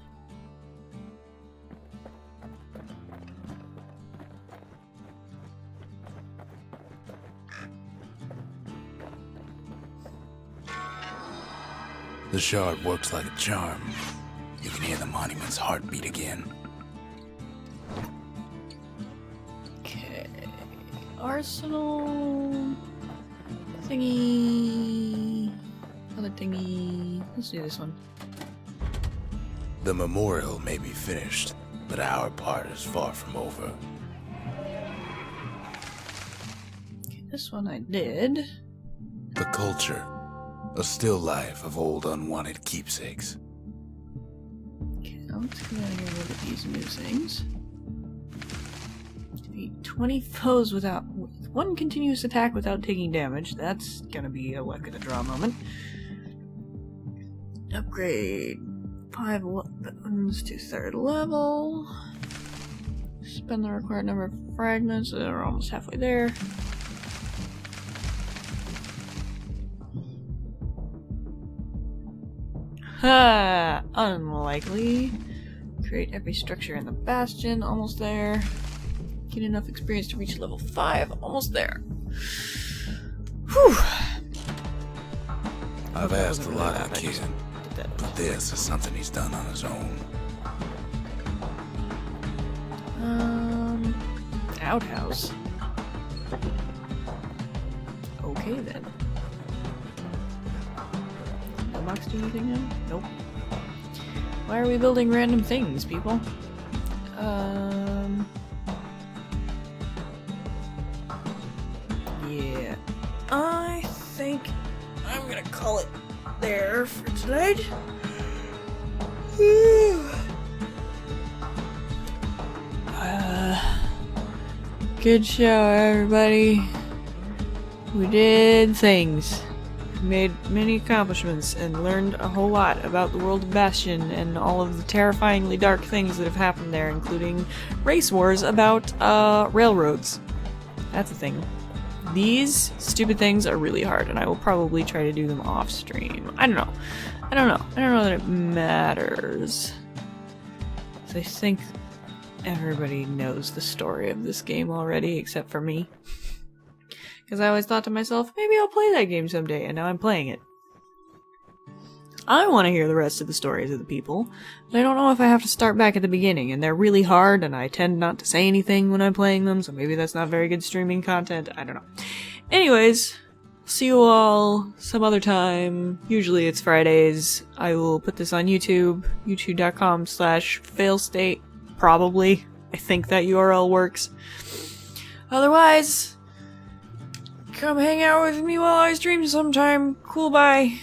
The shard works like a charm. You can hear the monument's heartbeat again. Okay. Arsenal thingy. Other thingy. Let's do this one. The memorial may be finished, but our part is far from over. Okay, this one I did. The culture. A still life of old unwanted keepsakes. Okay, now let's go down here and look at these new things. Defeat 20 foes with one continuous attack without taking damage. That's gonna be a luck of the draw moment. Upgrade 5 weapons to 3rd level. Spend the required number of fragments. We're almost halfway there. Ha! Unlikely. Create every structure in the bastion. Almost there. Get enough experience to reach level 5. Almost there. Whew! I've asked a lot of the I kid, just did that. but this is something he's done on his own. Outhouse. Okay then. Box do anything now? Nope. Why are we building random things, people? Yeah. I think I'm gonna call it there for tonight. Good show, everybody. We did things. Made many accomplishments and learned a whole lot about the world of Bastion and all of the terrifyingly dark things that have happened there, including race wars about railroads. That's the thing. These stupid things are really hard, and I will probably try to do them off stream. I don't know. I don't know that it matters. So I think everybody knows the story of this game already, except for me. Because I always thought to myself, maybe I'll play that game someday, and now I'm playing it. I want to hear the rest of the stories of the people, but I don't know if I have to start back at the beginning, and they're really hard, and I tend not to say anything when I'm playing them, so maybe that's not very good streaming content. I don't know. Anyways, see you all some other time. Usually it's Fridays. I will put this on YouTube, youtube.com/failstate, probably. I think that URL works. Otherwise, come hang out with me while I stream sometime. Cool, bye.